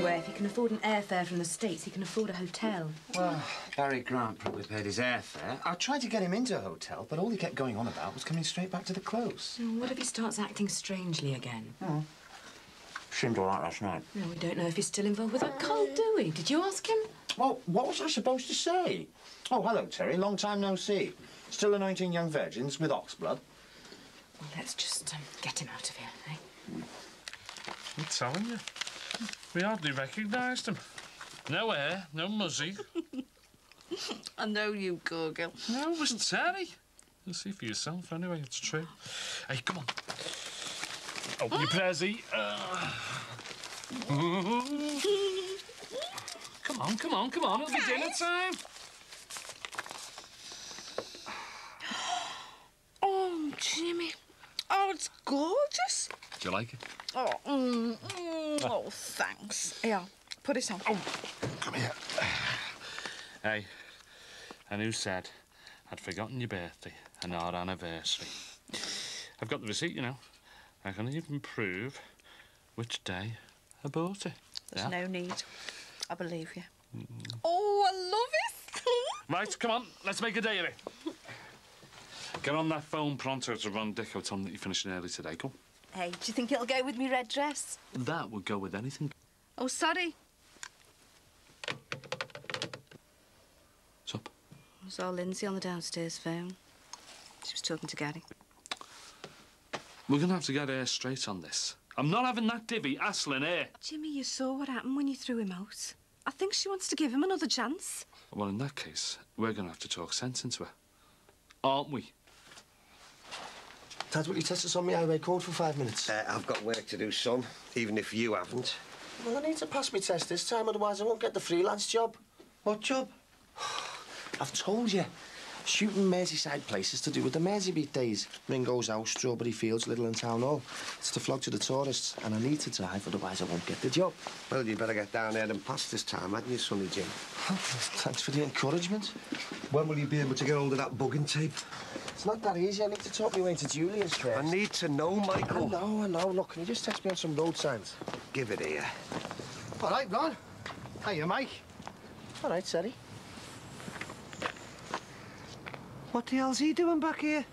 anyway. If he can afford an airfare from the States, he can afford a hotel. Well, Barry Grant probably paid his airfare. I tried to get him into a hotel, but all he kept going on about was coming straight back to the close. Oh, what if he starts acting strangely again? Oh. Seemed all right last night. No, we don't know if he's still involved with that cult, do we? Did you ask him? Well, what was I supposed to say? Oh, hello, Terry. Long time no see. Still anointing young virgins with ox blood? Well, let's just get him out of here, eh? I'm telling you. We hardly recognised him. No hair, no muzzy. I know you, Gorgil. No, it was Terry. You'll see for yourself anyway, it's true. Hey, come on. Open your prezi. Come on, come on, come on. It'll be dinner time. Oh, Jimmy. Oh, it's gorgeous. Do you like it? Oh, oh, thanks. Here, put it on. Oh, come here. Hey, and who said I'd forgotten your birthday and our anniversary? I've got the receipt, you know. I can even prove which day I bought it. There's no need. I believe you. Oh, I love it. Right, come on, let's make a day of it. Get on that phone pronto to Ron Dicko. Tell him that you're finishing early today. Come. Hey, do you think it'll go with me red dress? That would go with anything. Oh, sorry. What's up? I saw Lindsay on the downstairs phone. She was talking to Gary. We're going to have to get her straight on this. I'm not having that divvy hassling her. Jimmy, you saw what happened when you threw him out. I think she wants to give him another chance. Well, in that case, we're going to have to talk sense into her. Aren't we? Dad, will you test us on my highway code for 5 minutes? I've got work to do, son, even if you haven't. Well, I need to pass my test this time, otherwise I won't get the freelance job. What job? I've told you. Shooting Merseyside places to do with the Merseybeat days. Ringo's House, Strawberry Fields, Little and Town Hall. It's to flog to the tourists, and I need to drive, otherwise I won't get the job. Well, you better get down there and pass this time, hadn't you, Sonny Jim? Thanks for the encouragement. When will you be able to get hold of that bugging tape? It's not that easy. I need to talk my way to Julian's first. I need to know, Michael. I know. Look, can you just text me on some road signs? Give it here. All right, Ron. Hiya, Mike. All right, Terry. What the hell's he doing back here?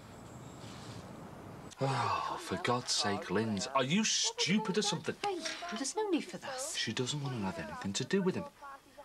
Oh, for God's sake, Linz, are you stupid or something? Hey, there's no need for this. She doesn't want to have anything to do with him.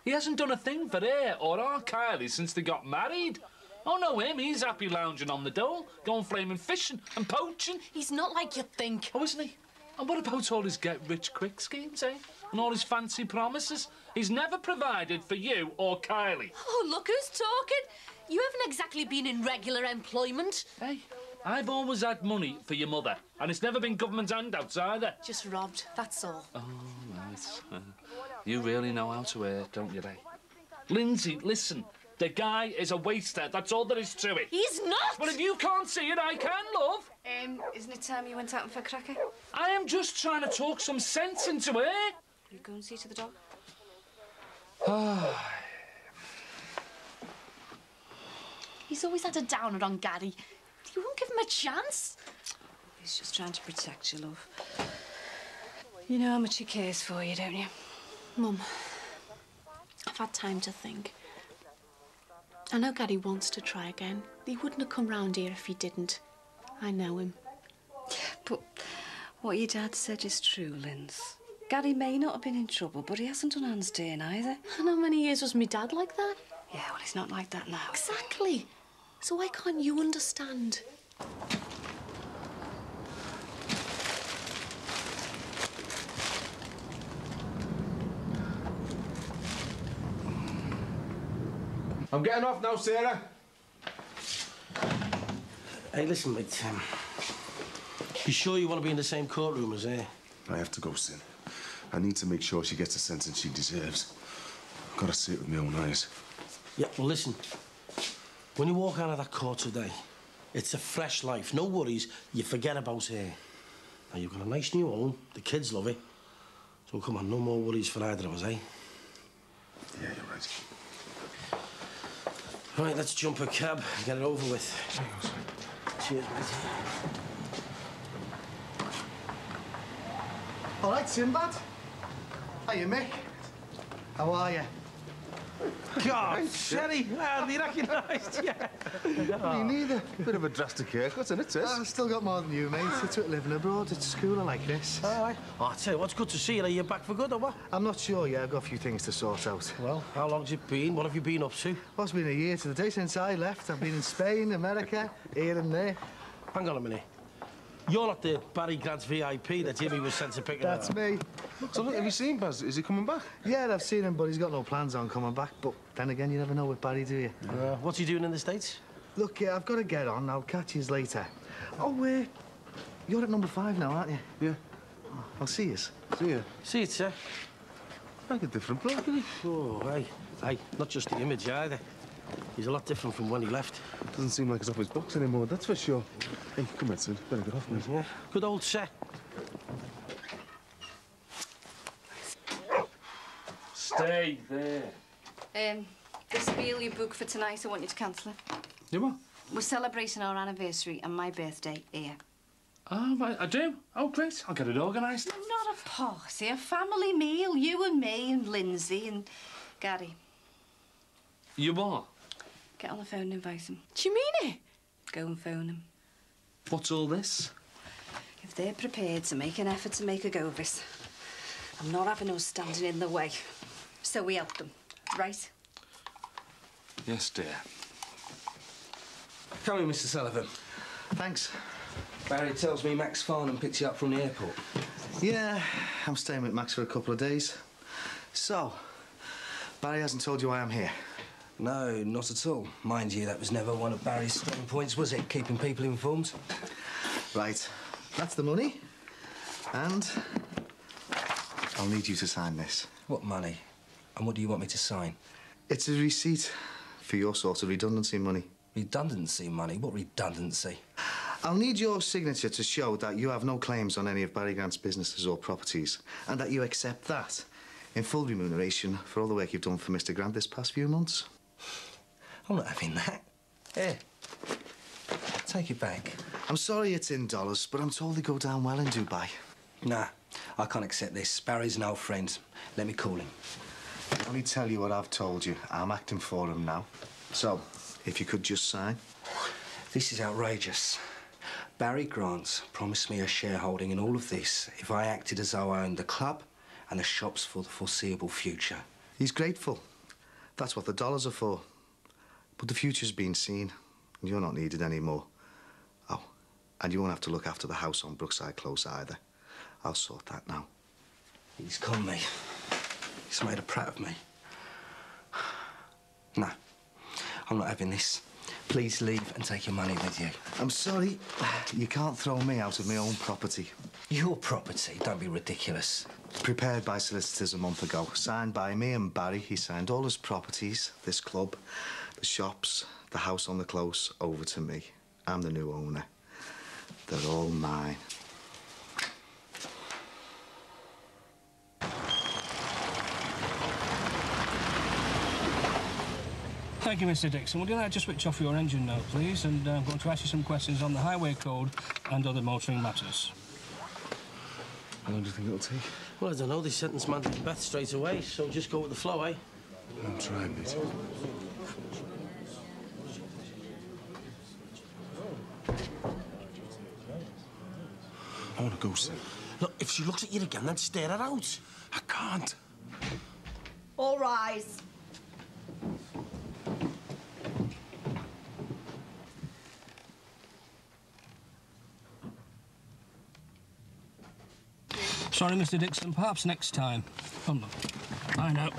He hasn't done a thing for her or our Kylie since they got married. Oh, no, him. He's happy lounging on the dole, going flaming fishing and poaching. He's not like you think. Oh, isn't he? And what about all his get-rich-quick schemes, eh? And all his fancy promises? He's never provided for you or Kylie. Oh, look who's talking. You haven't exactly been in regular employment. Hey, I've always had money for your mother, and it's never been government handouts either. Just robbed, that's all. Oh, right. You really know how to work, don't you, eh? Lindsay, listen. The guy is a waster. That's all there is to it. He's not! Well, if you can't see it, I can, love. Isn't it time you went out for a cracker? I am just trying to talk some sense into her. You go and see to the dog. He's always had a downer on Gary. You won't give him a chance. He's just trying to protect you, love. You know how much he cares for you, don't you? Mum, I've had time to think. I know Gary wants to try again. He wouldn't have come round here if he didn't. I know him. But what your dad said is true, Linz. Gary may not have been in trouble, but he hasn't done Anne's doing either. And how many years was my dad like that? Yeah, well, he's not like that now. Exactly. So why can't you understand? I'm getting off now, Sarah. Hey, listen, mate. You sure you want to be in the same courtroom as her? I have to go, Sin. I need to make sure she gets the sentence she deserves. I've got to see it with my own eyes. Yeah, well, listen. When you walk out of that court today, it's a fresh life. No worries. You forget about her. Now, you've got a nice new home. The kids love it. So, come on, no more worries for either of us, eh? Yeah, you're right. Right, let's jump a cab and get it over with. Cheers, mate. All right, Sinbad. Hiya, Mick. How are you? God, Sherry, hardly recognised you. Me neither. Bit of a drastic haircut, isn't it, sis? I've still got more than you, mate. It's with living abroad. It's cooler like this. Aye. Oh, I tell you what, it's good to see you. Are you back for good or what? I'm not sure yet. I've got a few things to sort out. Well, how long's it been? What have you been up to? Well, it's been a year to the day since I left. I've been in Spain, America, here and there. Hang on a minute. You're not the Barry Grant's VIP that Jimmy was sent to pick up. That's me. So, look, have you seen Baz? Is he coming back? Yeah, I've seen him, but he's got no plans on coming back. But then again, you never know with Barry, do you? What's he doing in the States? Look, yeah, I've got to get on. I'll catch you later. Oh, you're at number 5 now, aren't you? Yeah. Oh, I'll see you. See ya. See it, sir. Like a different bloke, isn't he? Oh, aye. Not just the image either. He's a lot different from when he left. Doesn't seem like he's off his box anymore, that's for sure. Hey, come on, son. Better get off, mate. Yeah. Good old sir. Stay there. This meal you booked for tonight, I want you to cancel it. You what? We're celebrating our anniversary and my birthday here. Oh, right, I do. Oh, great. I'll get it organised. Not a party, a family meal. You and me and Lindsay and Gary. You what? Get on the phone and invite him. Do you mean it? Go and phone him. What's all this? If they're prepared to make an effort to make a go of it, I'm not having us standing in the way. So we help them, right? Yes, dear. Come in, Mr. Sullivan. Thanks. Barry tells me Max Farnham picked you up from the airport. Yeah, I'm staying with Max for a couple of days. So, Barry hasn't told you why I'm here? No, not at all. Mind you, that was never one of Barry's strong points, was it? Keeping people informed? Right. That's the money. And I'll need you to sign this. What money? And what do you want me to sign? It's a receipt for your sort of redundancy money. Redundancy money? What redundancy? I'll need your signature to show that you have no claims on any of Barry Grant's businesses or properties, and that you accept that in full remuneration for all the work you've done for Mr. Grant this past few months. I'm not having that. Here. Take it back. I'm sorry it's in dollars, but I'm told they go down well in Dubai. Nah, I can't accept this. Barry's an old friend. Let me call him. I'll only tell you what I've told you. I'm acting for him now. So, if you could just sign. This is outrageous. Barry Grant promised me a shareholding in all of this if I acted as though I owned the club and the shops for the foreseeable future. He's grateful. That's what the dollars are for. But the future's been seen, and you're not needed anymore. Oh, and you won't have to look after the house on Brookside Close either. I'll sort that now. He's conned me. He's made a prat of me. No, I'm not having this. Please leave and take your money with you. I'm sorry. You can't throw me out of my own property. Your property? Don't be ridiculous. Prepared by solicitors a month ago. Signed by me and Barry. He signed all his properties, this club, the shops, the house on the close, over to me. I'm the new owner. They're all mine. Thank you, Mr. Dixon. Would you like to switch off your engine now, please? And I'm going to ask you some questions on the highway code and other motoring matters. How long do you think it'll take? Well, I don't know. They sentenced man to death straight away, so just go with the flow, eh? I'm trying, mate. I want to go, sir. Look, if she looks at you again, then stare her out. I can't. All rise. Sorry, Mr. Dixon. Perhaps next time. Come on. I know.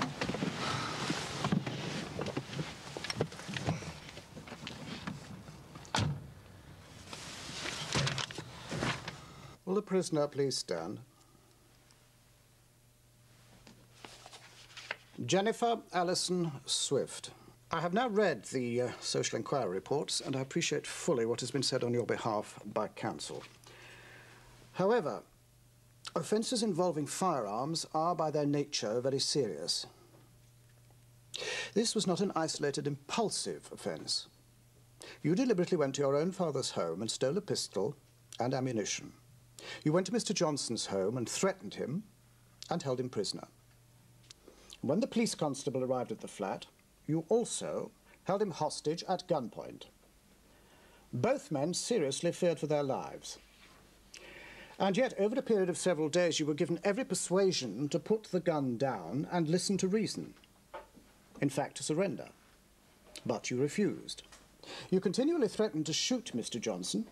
Will the prisoner please stand? Jennifer Allison Swift. I have now read the social inquiry reports, and I appreciate fully what has been said on your behalf by counsel. However, offences involving firearms are, by their nature, very serious. This was not an isolated, impulsive offence. You deliberately went to your own father's home and stole a pistol and ammunition. You went to Mr. Johnson's home and threatened him and held him prisoner. When the police constable arrived at the flat, you also held him hostage at gunpoint. Both men seriously feared for their lives. And yet, over a period of several days, you were given every persuasion to put the gun down and listen to reason. In fact, to surrender. But you refused. You continually threatened to shoot Mr. Johnson,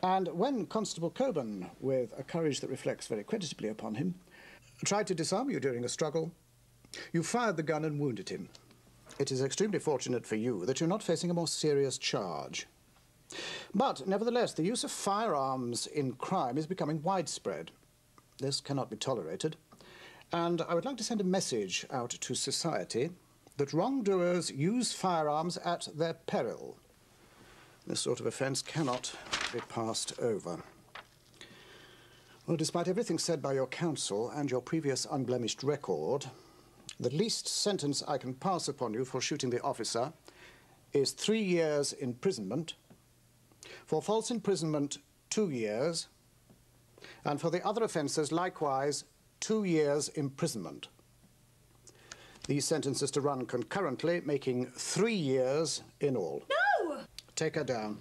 and when Constable Coburn, with a courage that reflects very creditably upon him, tried to disarm you during a struggle, you fired the gun and wounded him. It is extremely fortunate for you that you're not facing a more serious charge. But, nevertheless, the use of firearms in crime is becoming widespread. This cannot be tolerated. And I would like to send a message out to society that wrongdoers use firearms at their peril. This sort of offence cannot be passed over. Well, despite everything said by your counsel and your previous unblemished record, the least sentence I can pass upon you for shooting the officer is 3 years imprisonment. For false imprisonment, 2 years, and for the other offences, likewise, 2 years imprisonment. These sentences to run concurrently, making 3 years in all. No! Take her down.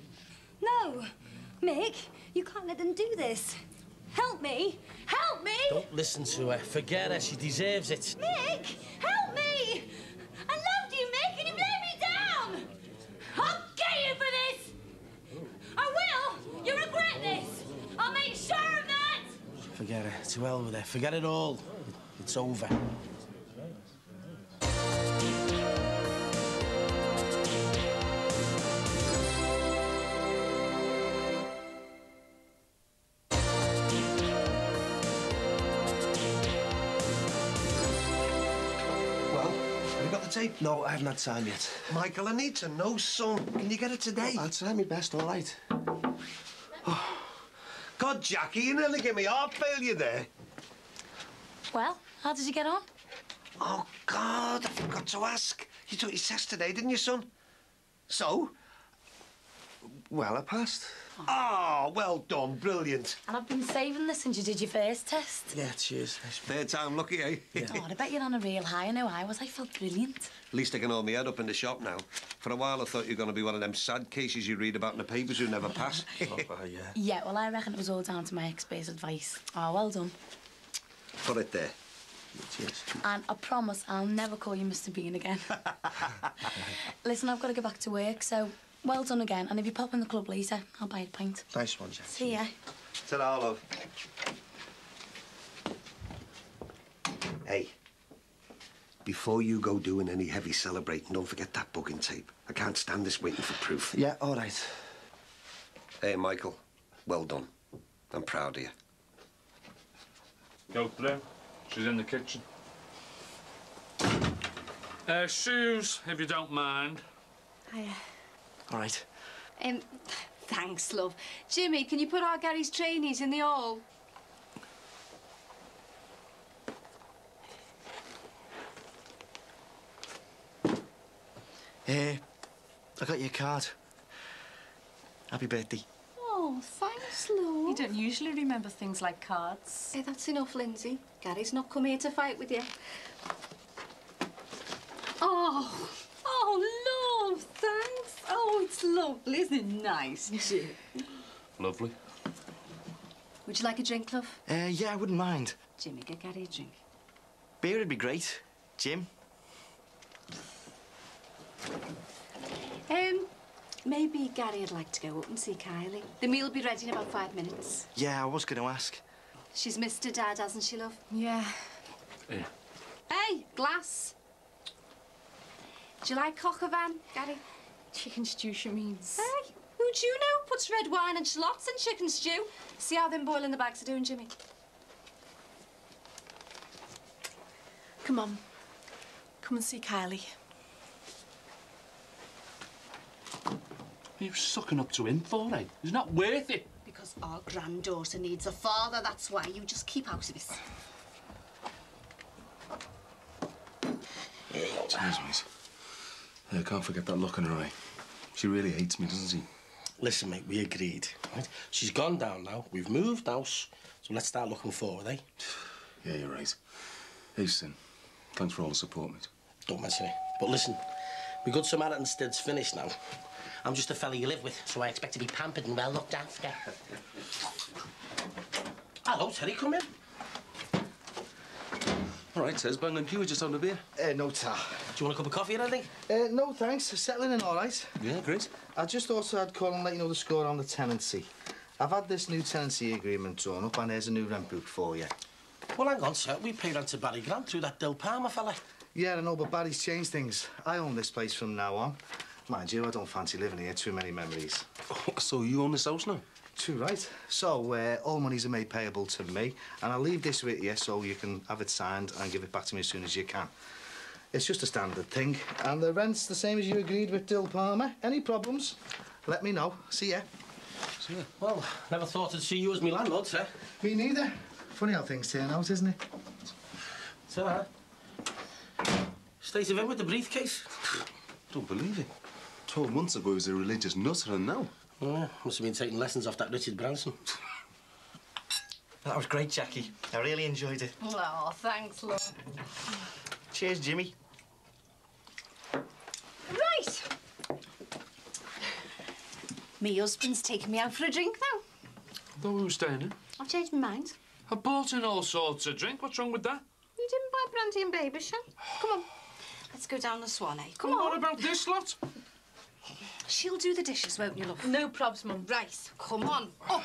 No! Mick, you can't let them do this. Help me! Help me! Don't listen to her. Forget her. She deserves it. Mick! Help me! I loved you, Mick, and you've let me down! I'll get you for this! I will! You regret this! I'll make sure of that! Forget her. To hell with her. Forget it all. It's over. Tape? No, I haven't had time yet. Michael, I need to know, son. Can you get it today? I'll try my best, all right. Oh. God, Jackie, you nearly gave me heart failure there. Well, how did you get on? Oh, God, I forgot to ask. You took your test today, didn't you, son? So? Well, I passed. Oh, well done. Brilliant. And I've been saving this since you did your first test. Yeah, cheers. Third time lucky, eh? Yeah. Oh, I bet you're on a real high. I know I was. I felt brilliant. At least I can hold my head up in the shop now. For a while, I thought you were going to be one of them sad cases you read about in the papers who never pass. Yeah. Yeah, well, I reckon it was all down to my expert's advice. Oh, well done. Put it there. Cheers. And I promise I'll never call you Mr. Bean again. Listen, I've got to go back to work, so well done again. And if you pop in the club later, I'll buy you a pint. Nice one, Jack. See ya. Ta-ra, love. Hey, before you go doing any heavy celebrating, don't forget that booking tape. I can't stand this waiting for proof. Yeah, all right. Hey, Michael, well done. I'm proud of you. Go through. She's in the kitchen. Shoes, if you don't mind. Hiya. All right. Thanks, love. Jimmy, can you put our Gary's trainees in the hall? I got your card. Happy birthday. Oh, thanks, love. You don't usually remember things like cards. Hey, that's enough, Lindsay. Gary's not come here to fight with you. Oh, love, thanks. Oh, it's lovely. Isn't it nice, Jim? Lovely. Would you like a drink, love? Yeah, I wouldn't mind. Jimmy, get Gary a drink. Beer would be great. Jim? Maybe Gary'd like to go up and see Kylie. The meal will be ready in about 5 minutes. Yeah, I was going to ask. She's missed her dad, hasn't she, love? Yeah. Here. Hey, glass. Do you like coq au vin, Gary? Chicken stew, she means. Hey, who do you know puts red wine and shallots in chicken stew? See how them boiling the bags are doing, Jimmy? Come on. Come and see Kylie. What are you sucking up to him for, eh? He's not worth it. Because our granddaughter needs a father, that's why. You just keep out of this. Cheers, mate. I can't forget that look in her eye. She really hates me, doesn't she? Listen, mate, we agreed, right? She's gone down now. We've moved house, so let's start looking forward, eh? Yeah, you're right. Hey, Sin, Thanks for all the support, mate. Don't mention it. But listen, my good Samaritan stint's finished now. I'm just a fella you live with, so I expect to be pampered and well looked after. Hello, Terry, come in. All right, Tez, bang on you, just having a beer. No, tar. Do you want a cup of coffee or anything? No, thanks. Settling in all right. Yeah, great. I just also I'd call and let you know the score on the tenancy. I've had this new tenancy agreement drawn up and there's a new rent book for you. Well, hang on, sir. We pay rent to Barry Grant through that Dill Palmer fella. Yeah, I know, but Barry's changed things. I own this place from now on. Mind you, I don't fancy living here. Too many memories. So you own this house now? Too right. So, all monies are made payable to me, and I'll leave this with you so you can have it signed and give it back to me as soon as you can. It's just a standard thing, and the rent's the same as you agreed with Dill Palmer. Any problems, let me know. See ya. See ya. Well, never thought I'd see you as me landlord, sir. Me neither. Funny how things turn out, isn't it? Sir, state of it with the briefcase. Don't believe it. 12 months ago he was a religious nutter, and now? Yeah, must have been taking lessons off that Richard Branson. That was great, Jackie. I really enjoyed it. Oh, thanks, love. Cheers, Jimmy. Right. Me husband's taking me out for a drink now. Thought we were staying in. I've changed my mind. I bought in all sorts of drink. What's wrong with that? You didn't buy brandy and baby, Shan. Come on. Let's go down the Swan, eh? Come Well, on. what about this lot? She'll do the dishes, won't you, love? No probs, Mum. Right. Come on. Up.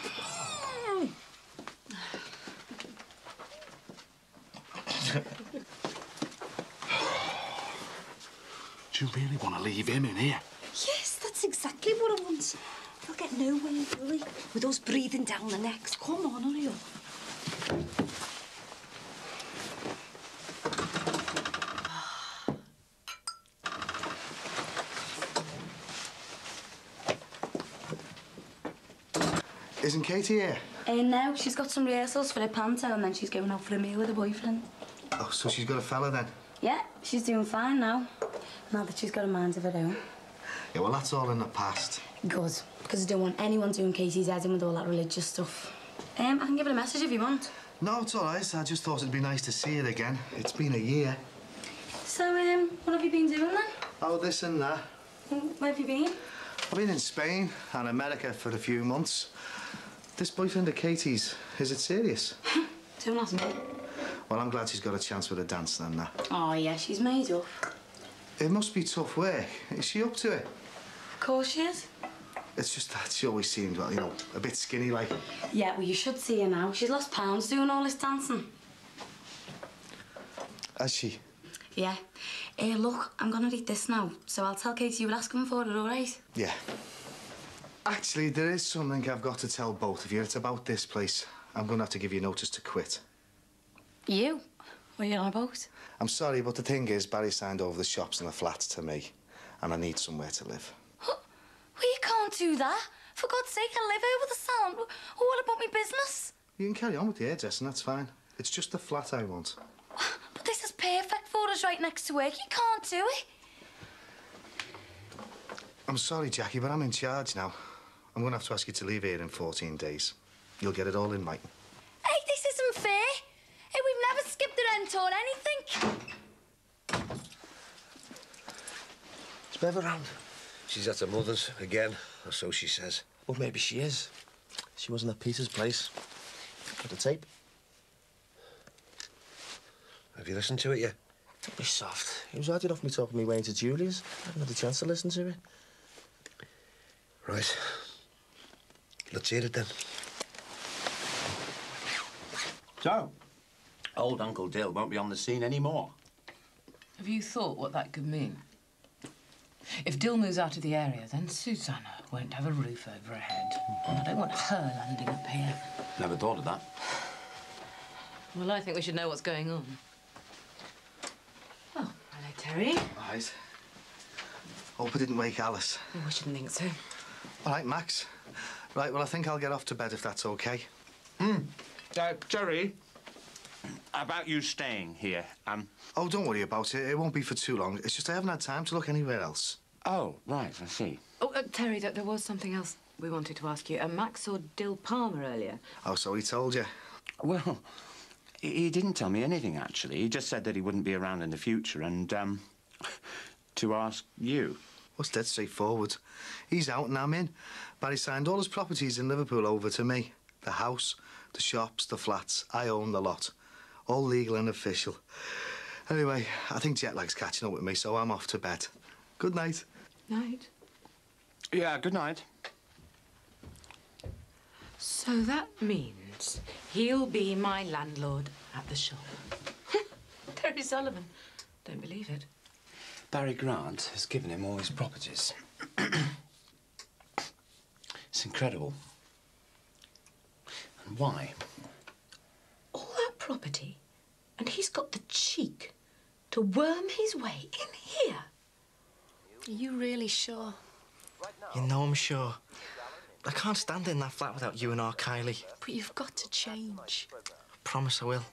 Do you really want to leave him in here? Yes, that's exactly what I want. They'll get nowhere, will they? With us breathing down the necks. Come on, hurry up. Isn't Katie here? No, she's got some rehearsals for her panto and then she's going out for a meal with her boyfriend. Oh, so she's got a fella then? Yeah, she's doing fine now. Now that she's got a mind of her own. Yeah, well, that's all in the past. Good, because I don't want anyone doing Katie's head in with all that religious stuff. I can give her a message if you want. No, it's all right. I just thought it'd be nice to see her again. It's been a year. So, what have you been doing then? Oh, this and that. Where have you been? I've been in Spain and America for a few months. This boyfriend of Katie's, is it serious? Don't ask me. Well, I'm glad she's got a chance with a dance and that. Oh, yeah, she's made up. It must be tough work. Is she up to it? Of course she is. It's just that she always seemed, well, you know, a bit skinny like. Yeah, well, you should see her now. She's lost pounds doing all this dancing. Has she? Yeah. Look, I'm gonna eat this now, so I'll tell Katie you were asking for it, all right? Yeah. Actually, there is something I've got to tell both of you. It's about this place. I'm going to have to give you notice to quit. You? What are you on about? I'm sorry, but the thing is, Barry signed over the shops and the flats to me, and I need somewhere to live. Well, you can't do that. For God's sake, I live over the sound. What about my business? You can carry on with the hairdressing, that's fine. It's just the flat I want. But this is perfect for us right next to work. You can't do it. I'm sorry, Jackie, but I'm in charge now. I'm going to have to ask you to leave here in 14 days. You'll get it all in writing. Hey, this isn't fair. Hey, we've never skipped the rent or anything. Is Bev around? She's at her mother's again, or so she says. Well, maybe she is. She wasn't at Peter's place. Got the tape. Have you listened to it yet? Don't be soft. He was hard enough me talking me way into Julia's. I haven't had a chance to listen to it. Right. Let's hear it then. So, old Uncle Dill won't be on the scene anymore. Have you thought what that could mean? If Dill moves out of the area, then Susanna won't have a roof over her head. And I don't want her landing up here. Never thought of that. Well, I think we should know what's going on. Oh, hello, Terry. Right. Hope I didn't wake Alice. Oh, I shouldn't think so. All right, Max. Right, well, I think I'll get off to bed if that's OK. Terry, about you staying here, Oh, don't worry about it. It won't be for too long. It's just I haven't had time to look anywhere else. Oh, right, I see. Oh, Terry, there was something else we wanted to ask you. Max saw Dill Palmer earlier. Oh, so he told you? Well, He didn't tell me anything, actually. He just said that he wouldn't be around in the future and, to ask you. Well, it's dead straightforward. He's out and I'm in. Barry signed all his properties in Liverpool over to me. The house, the shops, the flats. I own the lot. All legal and official. Anyway, I think jet lag's catching up with me, so I'm off to bed. Good night. Night. Yeah, good night. So that means he'll be my landlord at the shop. Terry Sullivan. Don't believe it. Barry Grant has given him all his properties. It's incredible. And why? All that property, and he's got the cheek to worm his way in here. Are you really sure? You know I'm sure. I can't stand in that flat without you and our Kylie. But you've got to change. I promise I will.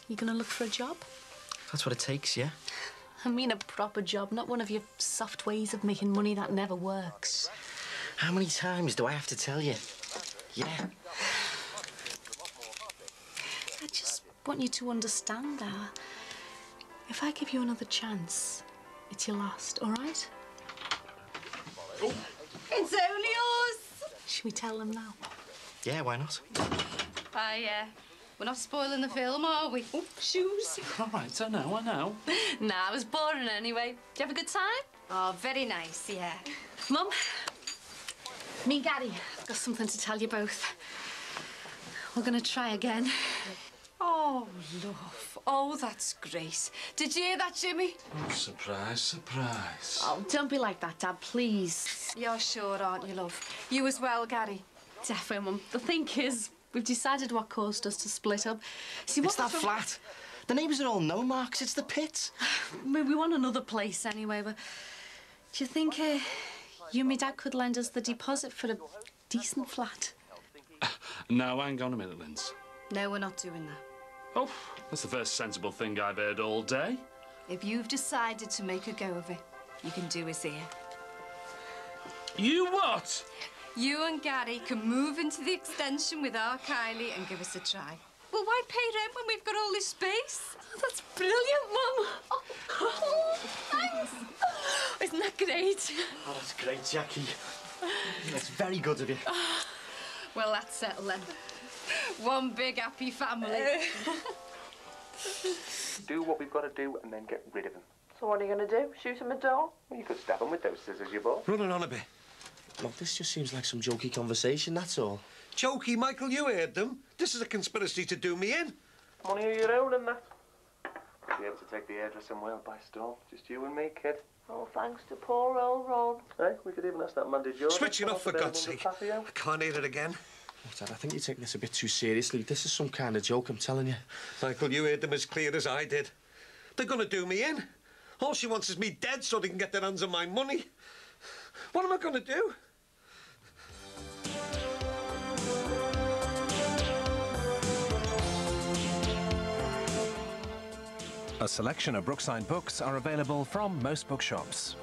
You gonna look for a job? That's what it takes, yeah? I mean a proper job, not one of your soft ways of making money that never works. How many times do I have to tell you? Yeah. I just want you to understand that. If I give you another chance, it's your last, all right? Oh. It's only yours. Should we tell them now? Yeah, why not? We're not spoiling the film, are we? Oh, shoes. All right, I know. Nah, it was boring anyway. Did you have a good time? Oh, very nice, yeah. Mum, me and Gary, I've got something to tell you both. We're gonna try again. Oh, love. Oh, that's great. Did you hear that, Jimmy? Oh, surprise, surprise. Oh, don't be like that, Dad, please. You're sure, aren't you, love? You as well, Gary? Definitely, Mum. The thing is, we've decided what caused us to split up. See, It's that flat. The neighbours are all no marks. It's the pit. We want another place anyway, but do you think you and me Dad could lend us the deposit for a decent flat? No, hang on a minute, Linz. No, we're not doing that. Oh, that's the first sensible thing I've heard all day. If you've decided to make a go of it, you can do us here. You what? You and Gary can move into the extension with our Kylie and give us a try. Well, why pay rent when we've got all this space? Oh, that's brilliant, Mum. Oh, thanks. Isn't that great? Oh, that's great, Jackie. That's very good of you. Well, that's settled then. One big happy family. Do what we've got to do and then get rid of him. So what are you going to do? Shoot him a door? Well, you could stab him with those scissors you bought. Running on a bit. Look, this just seems like some jokey conversation, that's all. Jokey, Michael, you heard them. This is a conspiracy to do me in. Money of your own and that. Be able to take the hairdressing world by storm. Just you and me, kid. Oh, thanks to poor old Ron. Hey, we could even ask that Monday Jordan. Switching off, for God's sake. I can't hear it again. Look, Dad, I think you're taking this a bit too seriously. This is some kind of joke, I'm telling you. Michael, you heard them as clear as I did. They're going to do me in. All she wants is me dead so they can get their hands on my money. What am I going to do? A selection of Brookside books are available from most bookshops.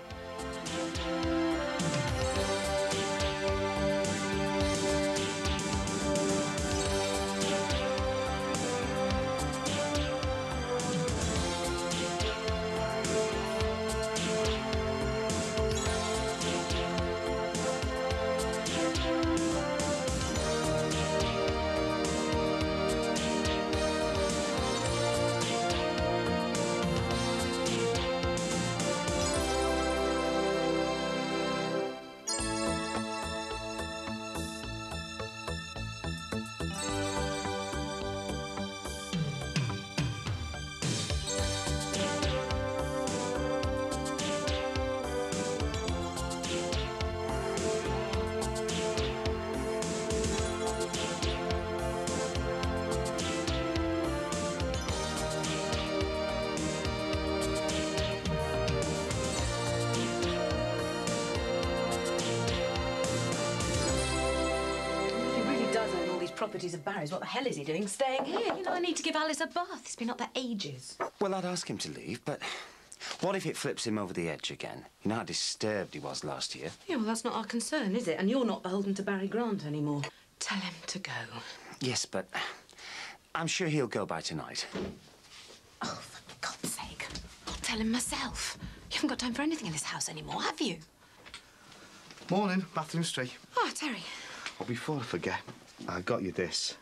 Properties of Barry's. What the hell is he doing staying here? You know, I need to give Alice a bath. He's been up there ages. Well, I'd ask him to leave, but what if it flips him over the edge again? You know how disturbed he was last year? Yeah, well, that's not our concern, is it? And you're not beholden to Barry Grant anymore. Tell him to go. Yes, but I'm sure he'll go by tonight. Oh, for God's sake. I'll tell him myself. You haven't got time for anything in this house anymore, have you? Morning, bathroom straight. Oh, Terry. Oh, before I forget, I got you this.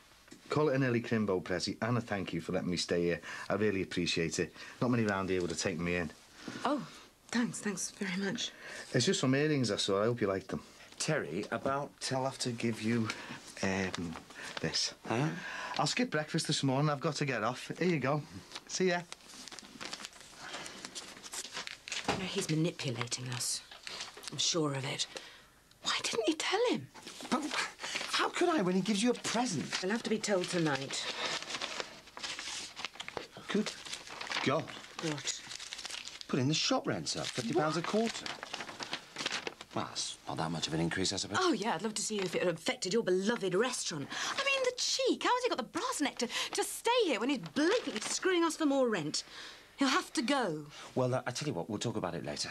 Call it an early Crimbo Prezi and a thank you for letting me stay here. I really appreciate it. Not many round here would have taken me in. Oh, thanks very much. It's just some earrings I saw. I hope you like them. Terry, I'll have to give you this. Huh? I'll skip breakfast this morning. I've got to get off. Here you go. See ya. You know, he's manipulating us. I'm sure of it. Why didn't you tell him? But how could I when he gives you a present? He'll have to be told tonight. Good God. What? Putting the shop rents up, £50 a quarter. Well, that's not that much of an increase, I suppose. Oh, yeah, I'd love to see if it had affected your beloved restaurant. I mean, the cheek. How has he got the brass neck to stay here when he's blatantly screwing us for more rent? He'll have to go. Well, I tell you what, we'll talk about it later.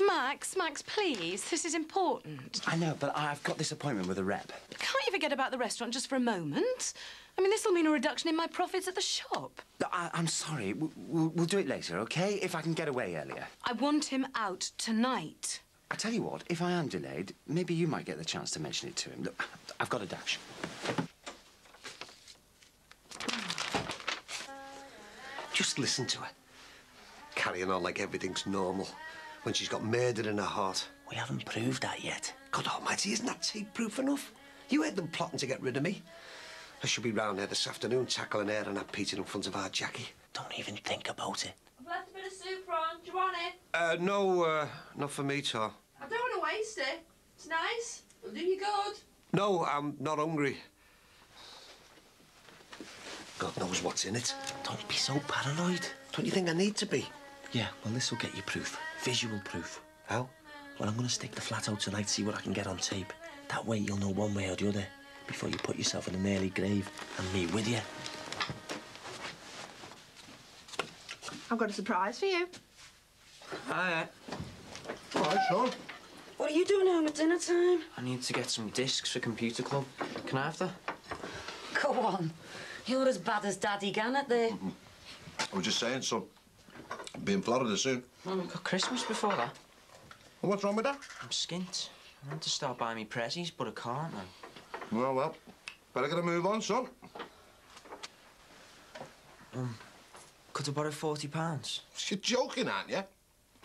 Max, please. This is important. I know, but I've got this appointment with a rep. Can't you forget about the restaurant just for a moment? I mean, this will mean a reduction in my profits at the shop. No, I'm sorry. We'll do it later, OK? If I can get away earlier. I want him out tonight. I tell you what, if I am delayed, maybe you might get the chance to mention it to him. Look, I've got a dash. Just listen to her. Carrying on like everything's normal when she's got murder in her heart. We haven't proved that yet. God almighty, isn't that tape proof enough? You had them plotting to get rid of me. I should be round there this afternoon tackling her and that Peter in front of our Jackie. Don't even think about it. I've left a bit of soup on. Do you want it? No, not for me, Tor. I don't want to waste it. It's nice. It'll do you good. No, I'm not hungry. God knows what's in it. Don't be so paranoid. Don't you think I need to be? Yeah, well, this will get you proof. Visual proof. How? Well, I'm going to stick the flat out tonight, see what I can get on tape. That way you'll know one way or the other before you put yourself in an early grave and me with you. I've got a surprise for you. Hi. All right, Sean. What are you doing home at dinner time? I need to get some discs for Computer Club. Can I have that? Go on. You're as bad as Daddy Gannett there. I was just saying, son. I'll be in Florida soon. Well, we've got Christmas before that. And what's wrong with that? I'm skint. I want to start buying me prezzies, but I can't now. Well, better get a move on, son. Could I borrow £40? You're joking, aren't you?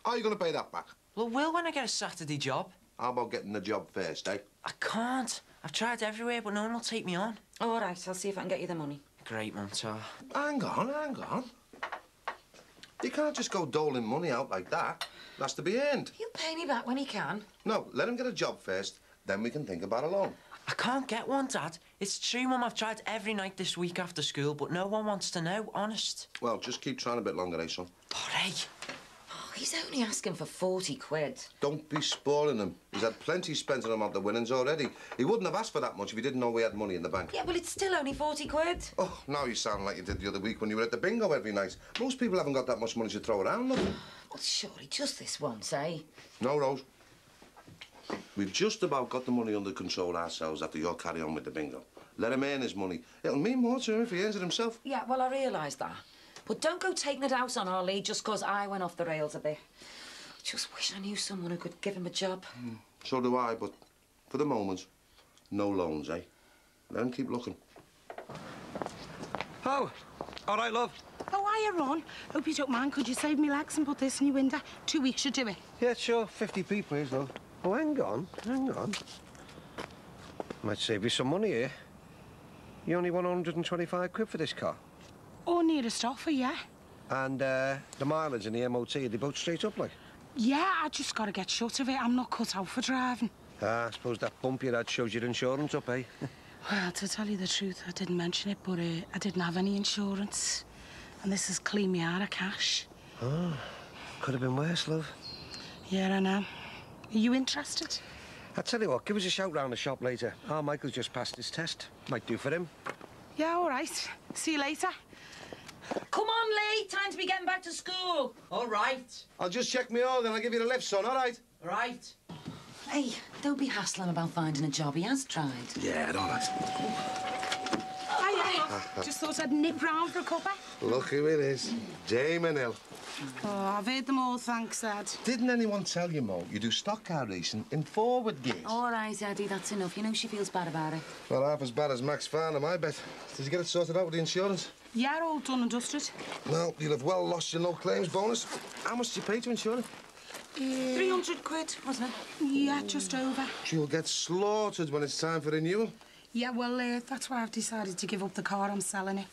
How are you going to pay that back? Well, I will when I get a Saturday job. How about getting the job first, eh? I can't. I've tried everywhere, but no one will take me on. All right, I'll see if I can get you the money. Great, Montar. Hang on. You can't just go doling money out like that. It has to be earned. He'll pay me back when he can. No, let him get a job first, then we can think about a loan. I can't get one, Dad. It's true, Mum. I've tried every night this week after school, but no one wants to know, honest. Well, just keep trying a bit longer, eh, son? All right. Oh, he's only asking for 40 quid. Don't be spoiling him. He's had plenty spent on him on the winnings already. He wouldn't have asked for that much if he didn't know we had money in the bank. Yeah, well, it's still only 40 quid. Oh, now you sound like you did the other week when you were at the bingo every night. Most people haven't got that much money to throw around, look. Well, surely just this once, eh? No, Rose. We've just about got the money under control ourselves after your carry on with the bingo. Let him earn his money. It'll mean more to him if he earns it himself. Yeah, well, I realise that. But don't go taking it out on our lead just 'cause I went off the rails a bit. Just wish I knew someone who could give him a job. So do I, but for the moment, no loans, eh? Let him keep looking. Oh, all right, love. Oh, hiya, Ron. Hope you don't mind. Could you save me legs and put this in your window? 2 weeks should do it. Yeah, sure. 50p, please, love. Oh, hang on. Might save you some money here. You only want 125 quid for this car. Or nearest offer, yeah. And the mileage and the MOT, are they both straight up, like? Yeah, I just got to get shut of it. I'm not cut out for driving. I suppose that bump you had shows your insurance up, eh? Well, to tell you the truth, I didn't mention it, but I didn't have any insurance. And this has cleaned me out of cash. Oh, could have been worse, love. Yeah, I know. Are you interested? I tell you what, give us a shout round the shop later. Oh, Michael's just passed his test. Might do for him. Yeah, all right. See you later. Come on, Lee. Time to be getting back to school. All right. I'll just check my order and I'll give you the lift, son, all right? All right. Hey, don't be hassling about finding a job. He has tried. Yeah, all right. Hiya. Just thought I'd nip round for a cuppa. Look who it is. Jamie Hill. Oh, I've heard them all, thanks, Ed. Didn't anyone tell you, Mo, you do stock car racing in forward gears? All right, Eddie, that's enough. You know she feels bad about it. Well, half as bad as Max Farnham, I bet. Did you get it sorted out with the insurance? Yeah, all done and dusted. Well, you'll have well lost your no claims bonus. How much did you pay to insure it? 300 quid, wasn't it? Yeah, just over. You'll get slaughtered when it's time for renewal. Yeah, well, that's why I've decided to give up the car. I'm selling it.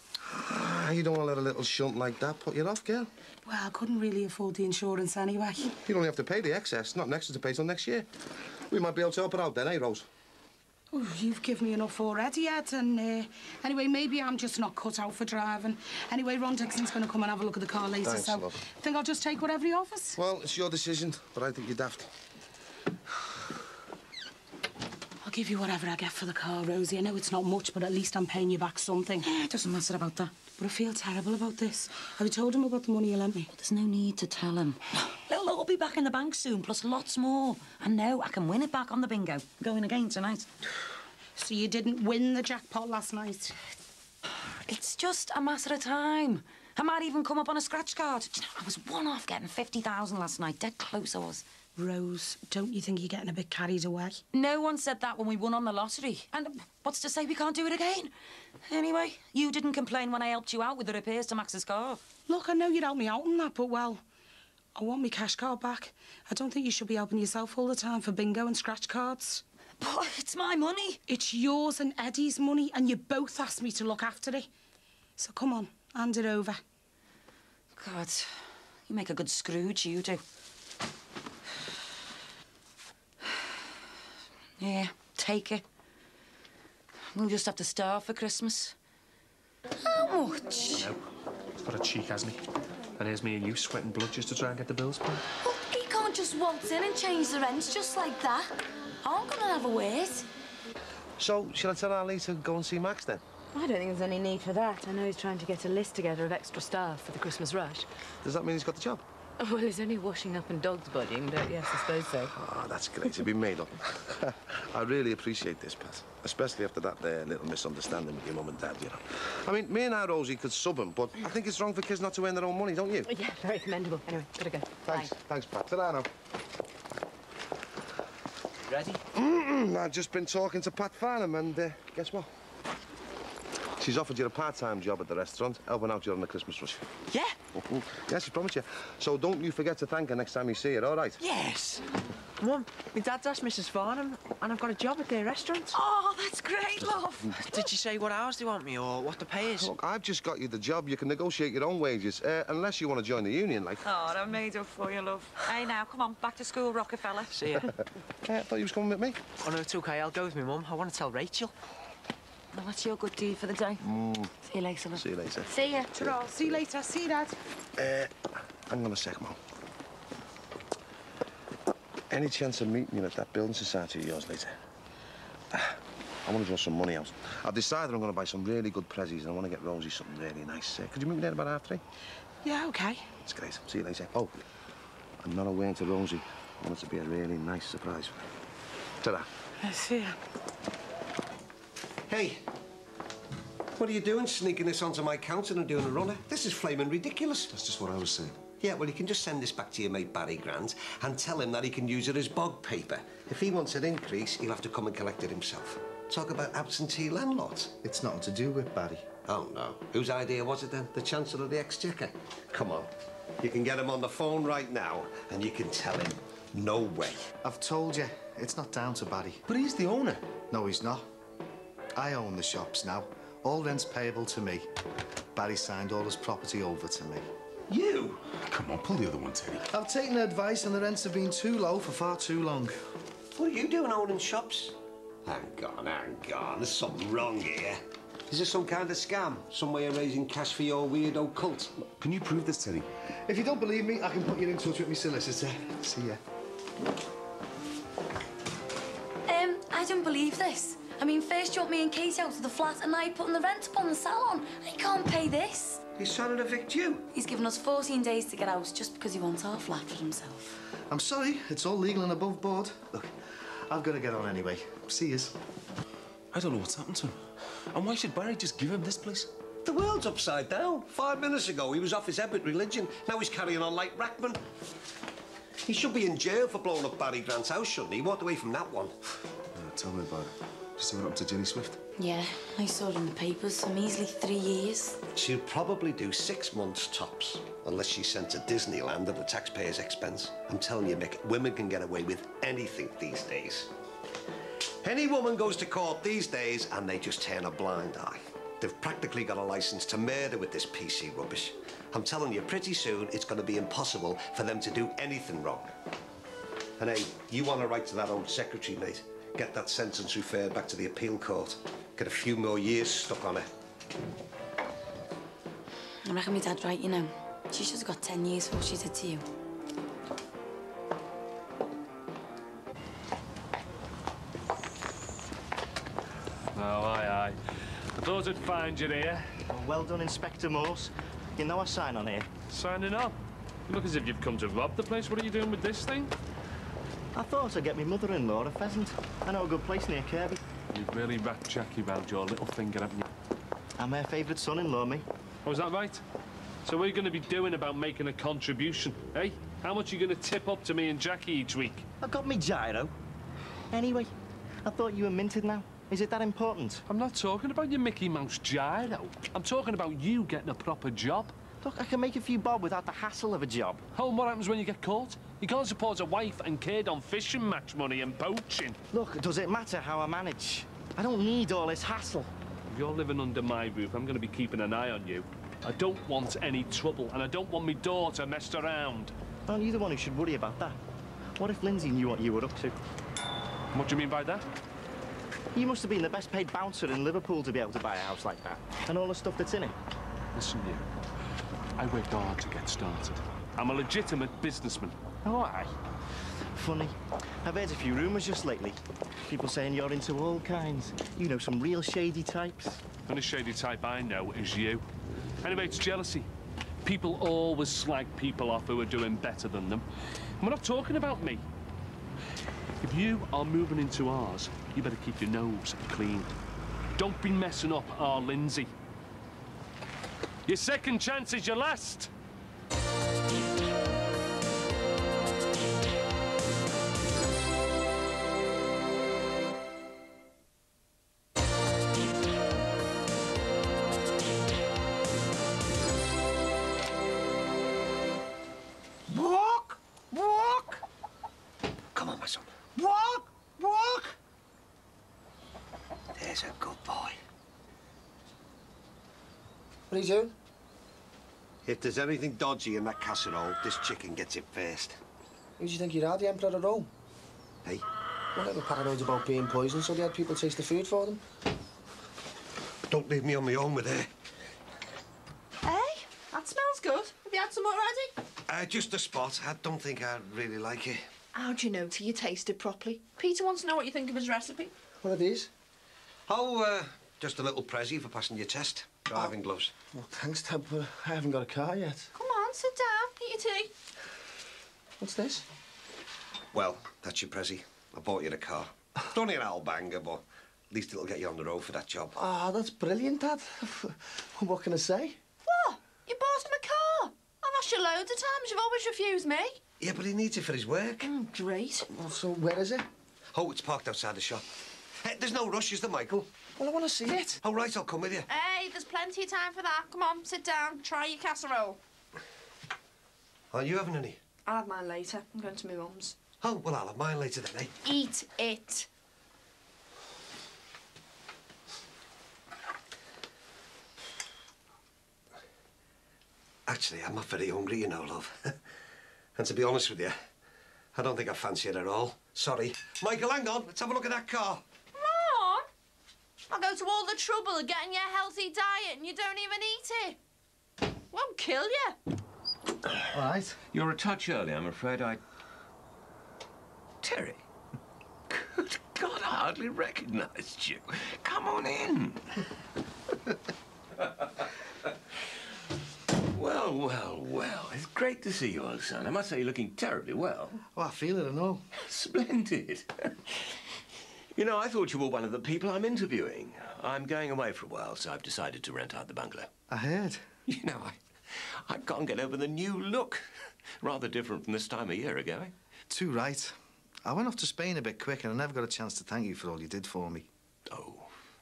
You don't want to let a little shunt like that put you off, girl. Well, I couldn't really afford the insurance anyway. You'd only have to pay the excess, not next to pay till next year. We might be able to help it out then, eh, Rose? Oh, you've given me enough already, Ed, and anyway, maybe I'm just not cut out for driving. Anyway, Ron Dixon's going to come and have a look at the car later, Thanks, so love. I think I'll just take whatever he offers. Well, it's your decision, but I think you're daft. I'll give you whatever I get for the car, Rosie. I know it's not much, but at least I'm paying you back something. It doesn't matter about that. But I feel terrible about this. Have you told him about the money you lent me? But there's no need to tell him. It'll all be back in the bank soon, plus lots more. And now I can win it back on the bingo. Going again tonight. So you didn't win the jackpot last night? It's just a matter of time. I might even come up on a scratch card. Do you know, I was one off getting 50,000 last night. Dead close I was. Rose, don't you think you're getting a bit carried away? No one said that when we won on the lottery. And what's to say we can't do it again? Anyway, you didn't complain when I helped you out with the repairs to Max's car. Look, I know you'd help me out on that, but, well, I want my cash card back. I don't think you should be helping yourself all the time for bingo and scratch cards. But it's my money. It's yours and Eddie's money, and you both asked me to look after it. So come on, hand it over. God, you make a good Scrooge, you do. Yeah, take it. We'll just have to starve for Christmas. How much? No. He's got a cheek, hasn't he? And here's me and you sweating blood just to try and get the bills paid. Well, he can't just waltz in and change the rents just like that. I'm gonna have a wait. So, shall I tell Ali to go and see Max then? I don't think there's any need for that. I know he's trying to get a list together of extra staff for the Christmas rush. Does that mean he's got the job? Well, he's only washing up and dogs bodying, but yes, I suppose so. Oh, that's great. You've been made up. I really appreciate this, Pat. Especially after that little misunderstanding with your mum and dad, you know. I mean, me and our Rosie could sub him, but I think it's wrong for kids not to earn their own money, don't you? Yeah, very commendable. Anyway, gotta go. Thanks. Bye. Thanks, Pat. Ta-ra now. Ready? I've just been talking to Pat Farnham, and guess what? She's offered you a part-time job at the restaurant, helping out during the Christmas rush. Yeah? Yeah, she promised you. So don't you forget to thank her next time you see her, all right? Yes. Mum, my dad's asked Mrs. Farnham, and I've got a job at their restaurant. Oh, that's great, love. Did she say what hours they want me or what the pay is? Look, I've just got you the job. You can negotiate your own wages, unless you want to join the union, like. Oh, I made up for you, love. Hey, now, come on, back to school, Rockefeller. See ya. I thought you was coming with me. Oh, no, it's OK. I'll go with my mum. I want to tell Rachel. Well, that's your good deed for the day. See you later, love. See you later. See ya. Ta-ra. See you later. See you, Dad. Hang on a sec, Mum. Any chance of meeting you at that building society of yours later? I want to draw some money out. I've decided I'm going to buy some really good prezzies and I want to get Rosie something really nice. Could you meet me there about 3:30? Yeah, OK. That's great. See you later. Oh, I'm not away to Rosie. I want it to be a really nice surprise for her. Ta-ra. See ya. Hey, what are you doing, sneaking this onto my counter and doing a runner? This is flaming ridiculous. That's just what I was saying. Yeah, well, you can just send this back to your mate Barry Grant and tell him that he can use it as bog paper. If he wants an increase, he'll have to come and collect it himself. Talk about absentee landlords. It's nothing to do with Barry. Oh, no. Whose idea was it, then? The Chancellor of the Exchequer? Come on. You can get him on the phone right now and you can tell him, no way. I've told you, it's not down to Barry. But he's the owner. No, he's not. I own the shops now. All rent's payable to me. Barry signed all his property over to me. You? Come on, pull the other one, Teddy. I've taken advice and the rents have been too low for far too long. What are you doing owning shops? Hang on. There's something wrong here. Is this some kind of scam? Some way of raising cash for your weirdo cult? Can you prove this, Teddy? If you don't believe me, I can put you in touch with my solicitor. See ya. I don't believe this. I mean, first you want me and Katie out of the flat, and now you're putting the rent up on the salon. I can't pay this. He's trying to evict you. He's given us 14 days to get out just because he wants our flat for himself. I'm sorry, it's all legal and above board. Look, I've got to get on anyway. See yous. I don't know what's happened to him. And why should Barry just give him this place? The world's upside down. 5 minutes ago, he was off his head with religion. Now he's carrying on like Rackman. He should be in jail for blowing up Barry Grant's house, shouldn't he? He walked away from that one. Tell me about it. Did you see what happened to Jenny Swift? Yeah, I saw it in the papers. Some easily 3 years. She'll probably do 6 months tops, unless she's sent to Disneyland at the taxpayer's expense. I'm telling you, Mick, women can get away with anything these days. Any woman goes to court these days and they just turn a blind eye. They've practically got a license to murder with this PC rubbish. I'm telling you, pretty soon it's going to be impossible for them to do anything wrong. And hey, you want to write to that old secretary, mate? Get that sentence referred back to the appeal court. Get a few more years stuck on it. I reckon my dad's right, you know. She should have got 10 years for what she did to you. Oh, aye. I thought I'd find you here. Well done, Inspector Morse. You know I sign on here. Signing on? You look as if you've come to rob the place. What are you doing with this thing? I thought I'd get my mother-in-law a pheasant. I know a good place near Kirby. You've really wrapped Jackie round your little finger, haven't you? I'm her favourite son-in-law, me. Oh, is that right? So what are you going to be doing about making a contribution, eh? How much are you going to tip up to me and Jackie each week? I got me gyro. Anyway, I thought you were minted now. Is it that important? I'm not talking about your Mickey Mouse gyro. I'm talking about you getting a proper job. Look, I can make a few bob without the hassle of a job. Oh, and what happens when you get caught? You can't support a wife and kid on fishing match money and poaching. Look, does it matter how I manage? I don't need all this hassle. If you're living under my roof, I'm going to be keeping an eye on you. I don't want any trouble, and I don't want my daughter messed around. Aren't you the one who should worry about that? What if Lindsay knew what you were up to? What do you mean by that? You must have been the best paid bouncer in Liverpool to be able to buy a house like that. And all the stuff that's in it. Listen, you. I worked hard to get started. I'm a legitimate businessman. Oh, aye. Funny. I've heard a few rumours just lately. People saying you're into all kinds. You know, some real shady types. The only shady type I know is you. Anyway, it's jealousy. People always slag people off who are doing better than them. And we're not talking about me. If you are moving into ours, you better keep your nose clean. Don't be messing up our Lindsay. Your second chance is your last. Walk! Walk! Come on, my son. Walk! Walk! There's a good boy. What are you doing? If there's anything dodgy in that casserole, this chicken gets it first. Who do you think you are, the Emperor of Rome? Hey? Well, they were paranoid about being poisoned, so they had people taste the food for them. Don't leave me on my own with her. Hey, that smells good. Have you had some already? Just a spot. I don't think I really like it. How do you know till you taste it properly? Peter wants to know what you think of his recipe. What are these? Oh, just a little prezi for passing your test. Driving gloves. Well, thanks, Ted, but I haven't got a car yet. Come on, sit down, eat your tea. What's this? Well, that's your prezi. I bought you the car. It's only an old banger, but at least it'll get you on the road for that job. Ah, that's brilliant, Dad. What can I say? What? You bought him a car? I've asked you loads of times. You've always refused me. Yeah, but he needs it for his work. Great. Well, so where is it? Oh, it's parked outside the shop. Hey, there's no rush, is there, Michael? Well, I want to see it. Oh, right, I'll come with you. Hey, there's plenty of time for that. Come on, sit down. Try your casserole. Are you having any? I'll have mine later. I'm going to my mum's. Oh, well, I'll have mine later then, eh? Eat it. Actually, I'm not very hungry, you know, love. And to be honest with you, I don't think I fancy it at all. Sorry. Michael, hang on. Let's have a look at that car. Come on. I go to all the trouble of getting you a healthy diet and you don't even eat it. Won't kill you. All right. You're a touch early, I'm afraid. Terry. Good God, I hardly recognised you. Come on in. Well, well, well. It's great to see you, old son. I must say you're looking terribly well. Oh, I feel it, I know. Splendid. You know, I thought you were one of the people I'm interviewing. I'm going away for a while, so I've decided to rent out the bungalow. I heard. You know, I can't get over the new look. Rather different from this time a year ago, eh? Too right. I went off to Spain a bit quick and I never got a chance to thank you for all you did for me. Oh,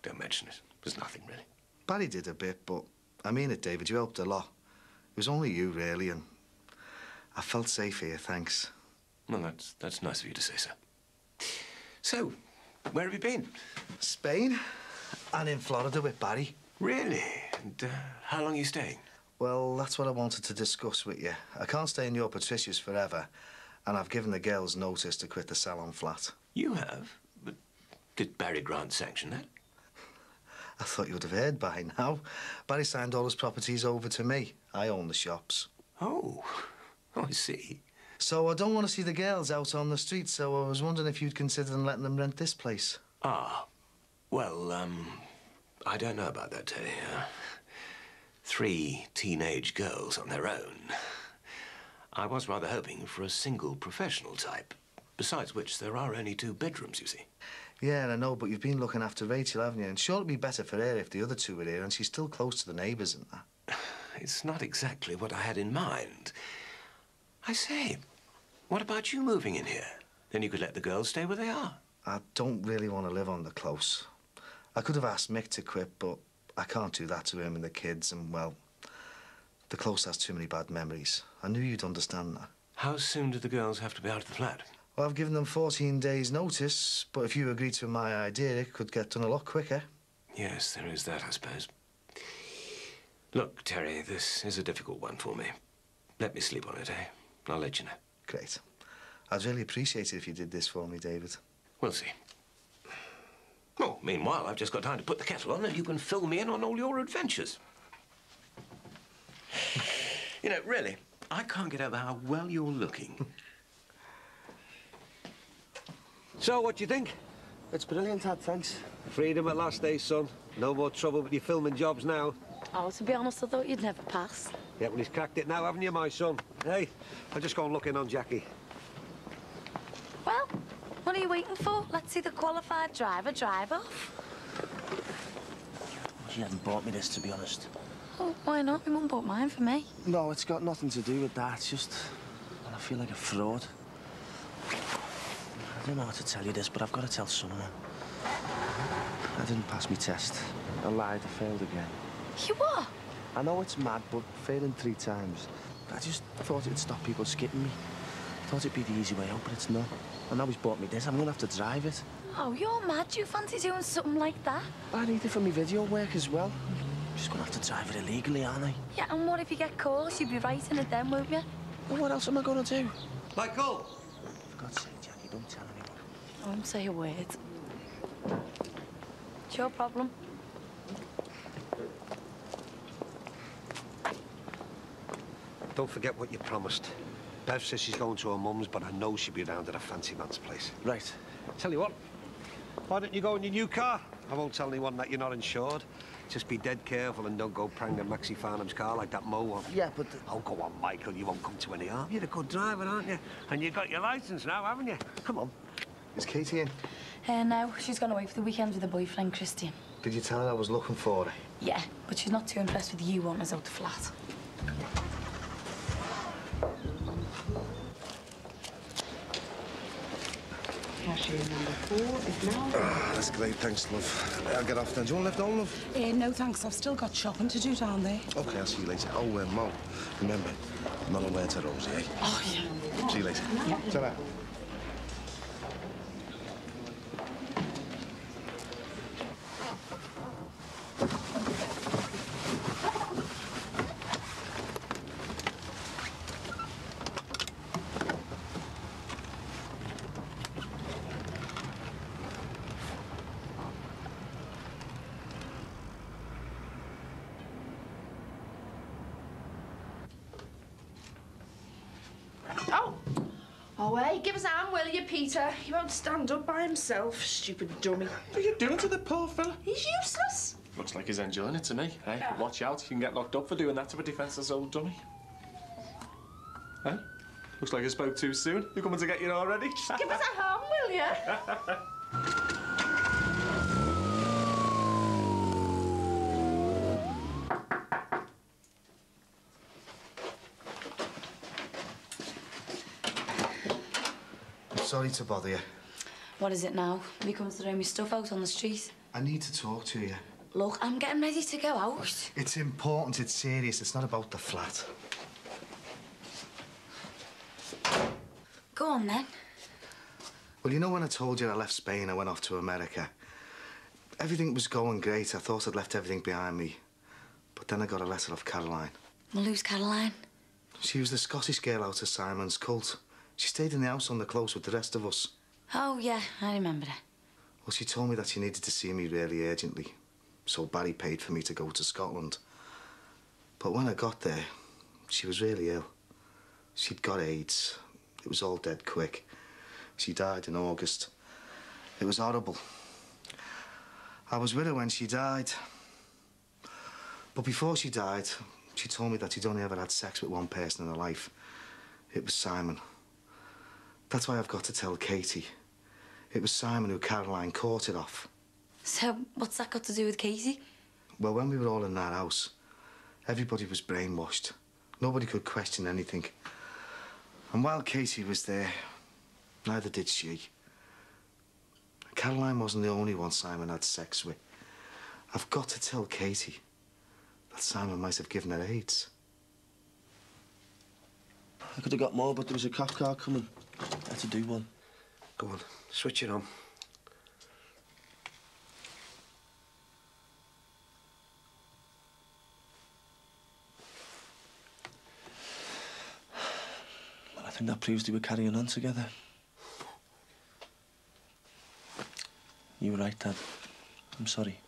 don't mention it. There's nothing, really. Barry did a bit, but I mean it, David, you helped a lot. It was only you, really, and I felt safe here, thanks. Well, that's nice of you to say so. So, where have you been? Spain, and in Florida with Barry. Really? And how long are you staying? Well, that's what I wanted to discuss with you. I can't stay in your Patricia's forever, and I've given the girls notice to quit the salon flat. You have? But did Barry Grant sanction that? I thought you would have heard by now. Barry signed all his properties over to me. I own the shops. Oh, I see. So I don't want to see the girls out on the street, so I was wondering if you'd consider letting them rent this place. Ah, well, I don't know about that, Teddy. 3 teenage girls on their own. I was rather hoping for a single professional type. Besides which, there are only 2 bedrooms, you see. Yeah, I know, but you've been looking after Rachel, haven't you? And sure, it'd be better for her if the other 2 were here, and she's still close to the neighbours and that. It's not exactly what I had in mind. I say, what about you moving in here? Then you could let the girls stay where they are. I don't really want to live on the close. I could have asked Mick to quit, but I can't do that to him and the kids, and, well, the close has too many bad memories. I knew you'd understand that. How soon do the girls have to be out of the flat? Well, I've given them 14 days' notice, but if you agree to my idea, it could get done a lot quicker. Yes, there is that, I suppose. Look, Terry, this is a difficult one for me. Let me sleep on it, eh? I'll let you know. Great. I'd really appreciate it if you did this for me, David. We'll see. Oh, meanwhile, I've just got time to put the kettle on and you can fill me in on all your adventures. You know, really, I can't get over how well you're looking. So, what do you think? It's brilliant, Dad, thanks. Freedom at last, eh, son? No more trouble with your filming jobs now. Oh, to be honest, I thought you'd never pass. Yeah, well, he's cracked it now, haven't you, my son? Hey, I'll just go and look in on Jackie. Well, what are you waiting for? Let's see the qualified driver drive off. She hadn't bought me this, to be honest. Oh, why not? My mum bought mine for me. No, it's got nothing to do with that. It's just... I feel like a fraud. I don't know how to tell you this, but I've got to tell someone. I didn't pass my test. I lied, I failed again. You what? I know it's mad, but failing 3 times. I just thought it'd stop people skipping me. Thought it'd be the easy way out, but it's not. And now he's bought me this, I'm gonna have to drive it. Oh, you're mad. You fancy doing something like that? I need it for my video work as well. I'm just gonna have to drive it illegally, aren't I? Yeah, and what if you get caught? You'll be writing it then, won't you? Well, what else am I gonna do? Michael! For God's sake, Jackie, don't tell anyone. I won't say a word. It's your problem. Don't forget what you promised. Bev says she's going to her mum's, but I know she'll be round at a fancy man's place. Right. Tell you what, why don't you go in your new car? I won't tell anyone that you're not insured. Just be dead careful and don't go pranging Maxie Farnham's car like that Mo one. Yeah, but... Oh, go on, Michael. You won't come to any harm. You're a good driver, aren't you? And you got your licence now, haven't you? Come on. Is Katie in? No, she's gone away for the weekend with her boyfriend, Christian. Did you tell her I was looking for her? Yeah, but she's not too impressed with you wanting us out the flat. Cashier number 4 is now... Ah, that's great, thanks, love. I'll get off then. Do you want to left home, love? No, thanks. I've still got shopping to do down there. OK, I'll see you later. Oh, Mo, remember, not a word to Rosie, eh? Oh, yeah. See you later. Yeah. Ta-ra. Oh, hey, give us a hand, will you, Peter? He won't stand up by himself, stupid dummy. What are you doing to the poor fella? He's useless. Looks like he's enjoying it to me. Hey, watch out. You can get locked up for doing that to a defenceless old dummy. Hey, looks like I spoke too soon. You're coming to get you already. Just give us a hand, will you? Sorry to bother you. What is it now? Are you coming to throw me stuff out on the street? I need to talk to you. Look, I'm getting ready to go out. It's important, it's serious, it's not about the flat. Go on, then. Well, you know when I told you I left Spain, I went off to America. Everything was going great. I thought I'd left everything behind me. But then I got a letter off Caroline. Well, who's Caroline? She was the Scottish girl out of Simon's cult. She stayed in the house on the close with the rest of us. Oh, yeah, I remember her. Well, she told me that she needed to see me really urgently. So Barry paid for me to go to Scotland. But when I got there, she was really ill. She'd got AIDS. It was all dead quick. She died in August. It was horrible. I was with her when she died. But before she died, she told me that she'd only ever had sex with one person in her life. It was Simon. That's why I've got to tell Katie. It was Simon who Caroline caught it off. So, what's that got to do with Katie? Well, when we were all in that house, everybody was brainwashed. Nobody could question anything. And while Katie was there, neither did she. Caroline wasn't the only one Simon had sex with. I've got to tell Katie that Simon might have given her AIDS. I could have got more, but there was a cop car coming. I had to do one. Go on, switch it on. Well, I think that proves they were carrying on together. You were right, Dad. I'm sorry.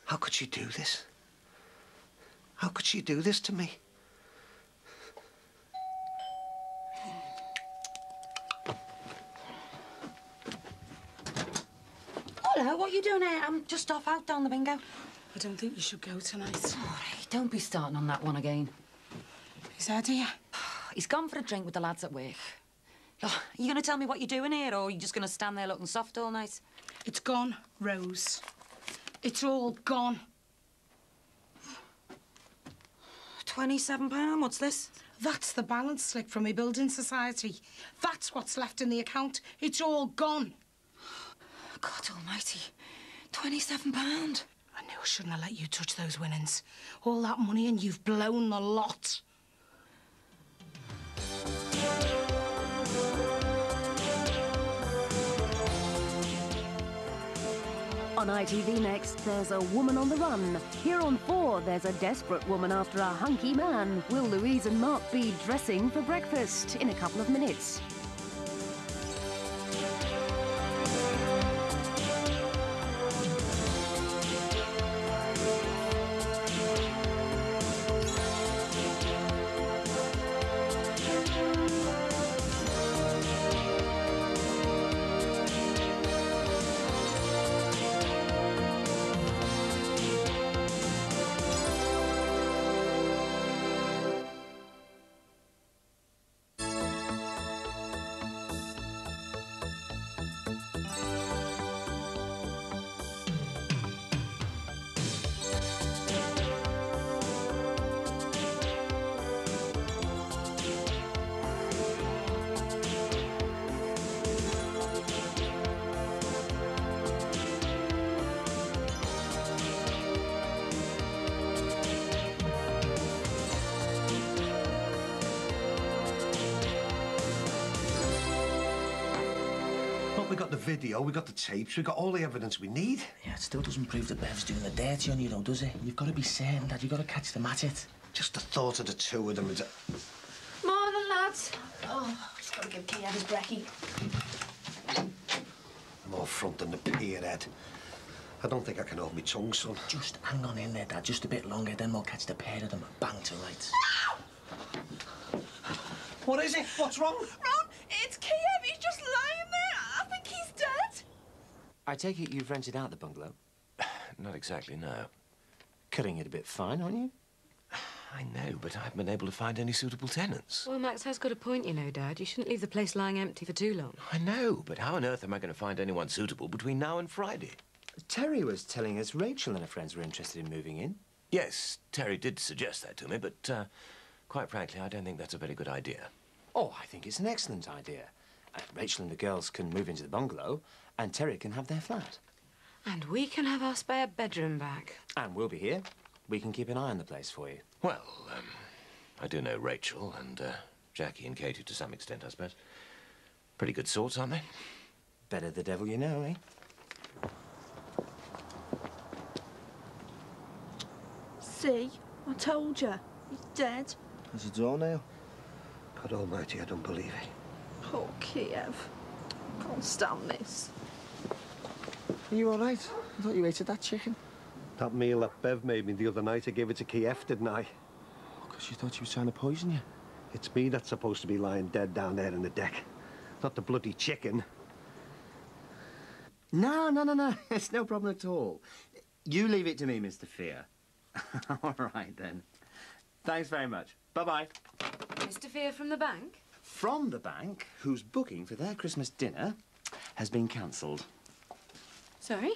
How could she do this? How could she do this to me? Hello, what are you doing here? I'm just off out down the bingo. I don't think you should go tonight. All right, don't be starting on that one again. Is that here? He's gone for a drink with the lads at work. Oh, are you going to tell me what you're doing here, or are you just going to stand there looking soft all night? It's gone, Rose. It's all gone. £27, what's this? That's the balance slip from my building society. That's what's left in the account. It's all gone. God almighty, £27. I knew I shouldn't have let you touch those winnings. All that money and you've blown the lot. On ITV Next, there's a woman on the run. Here on 4, there's a desperate woman after a hunky man. Will Louise and Mark be dressing for breakfast in a couple of minutes? We got the video, we got the tapes, we got all the evidence we need. Yeah, it still doesn't prove that Bev's doing the dirty on you, though, does it? You've got to be certain that you've got to catch them at it. Just the thought of the two of them is... Morning, lads. Oh, just got to give Kev his brekkie. More front than the pierhead. I don't think I can hold my tongue, son. Just hang on in there, Dad, just a bit longer, then we'll catch the pair of them and bang to rights. What is it? What's wrong? Ron, it's Kev. He's just lying there. I think he's dead. I take it you've rented out the bungalow? Not exactly, no. Cutting it a bit fine, aren't you? I know, but I haven't been able to find any suitable tenants. Well, Max has got a point, you know, Dad. You shouldn't leave the place lying empty for too long. I know, but how on earth am I going to find anyone suitable between now and Friday? Terry was telling us Rachel and her friends were interested in moving in. Yes, Terry did suggest that to me, but quite frankly, I don't think that's a very good idea. Oh, I think it's an excellent idea. Rachel and the girls can move into the bungalow, and Terry can have their flat. And we can have our spare bedroom back. And we'll be here. We can keep an eye on the place for you. Well, I do know Rachel and Jackie and Katie to some extent, I suppose. Pretty good sorts, aren't they? Better the devil you know, eh? See? I told you. He's dead. There's a doornail. God almighty, I don't believe it. Poor Kiev. I can't stand this. Are you all right? I thought you hated that chicken. That meal that Bev made me the other night, I gave it to Kiev, didn't I? Because you thought she was trying to poison you. It's me that's supposed to be lying dead down there in the deck. Not the bloody chicken. No. It's no problem at all. You leave it to me, Mr. Fear. All right, then. Thanks very much. Bye-bye. Mr. Fear from the bank? From the bank, whose booking for their Christmas dinner has been cancelled. Sorry?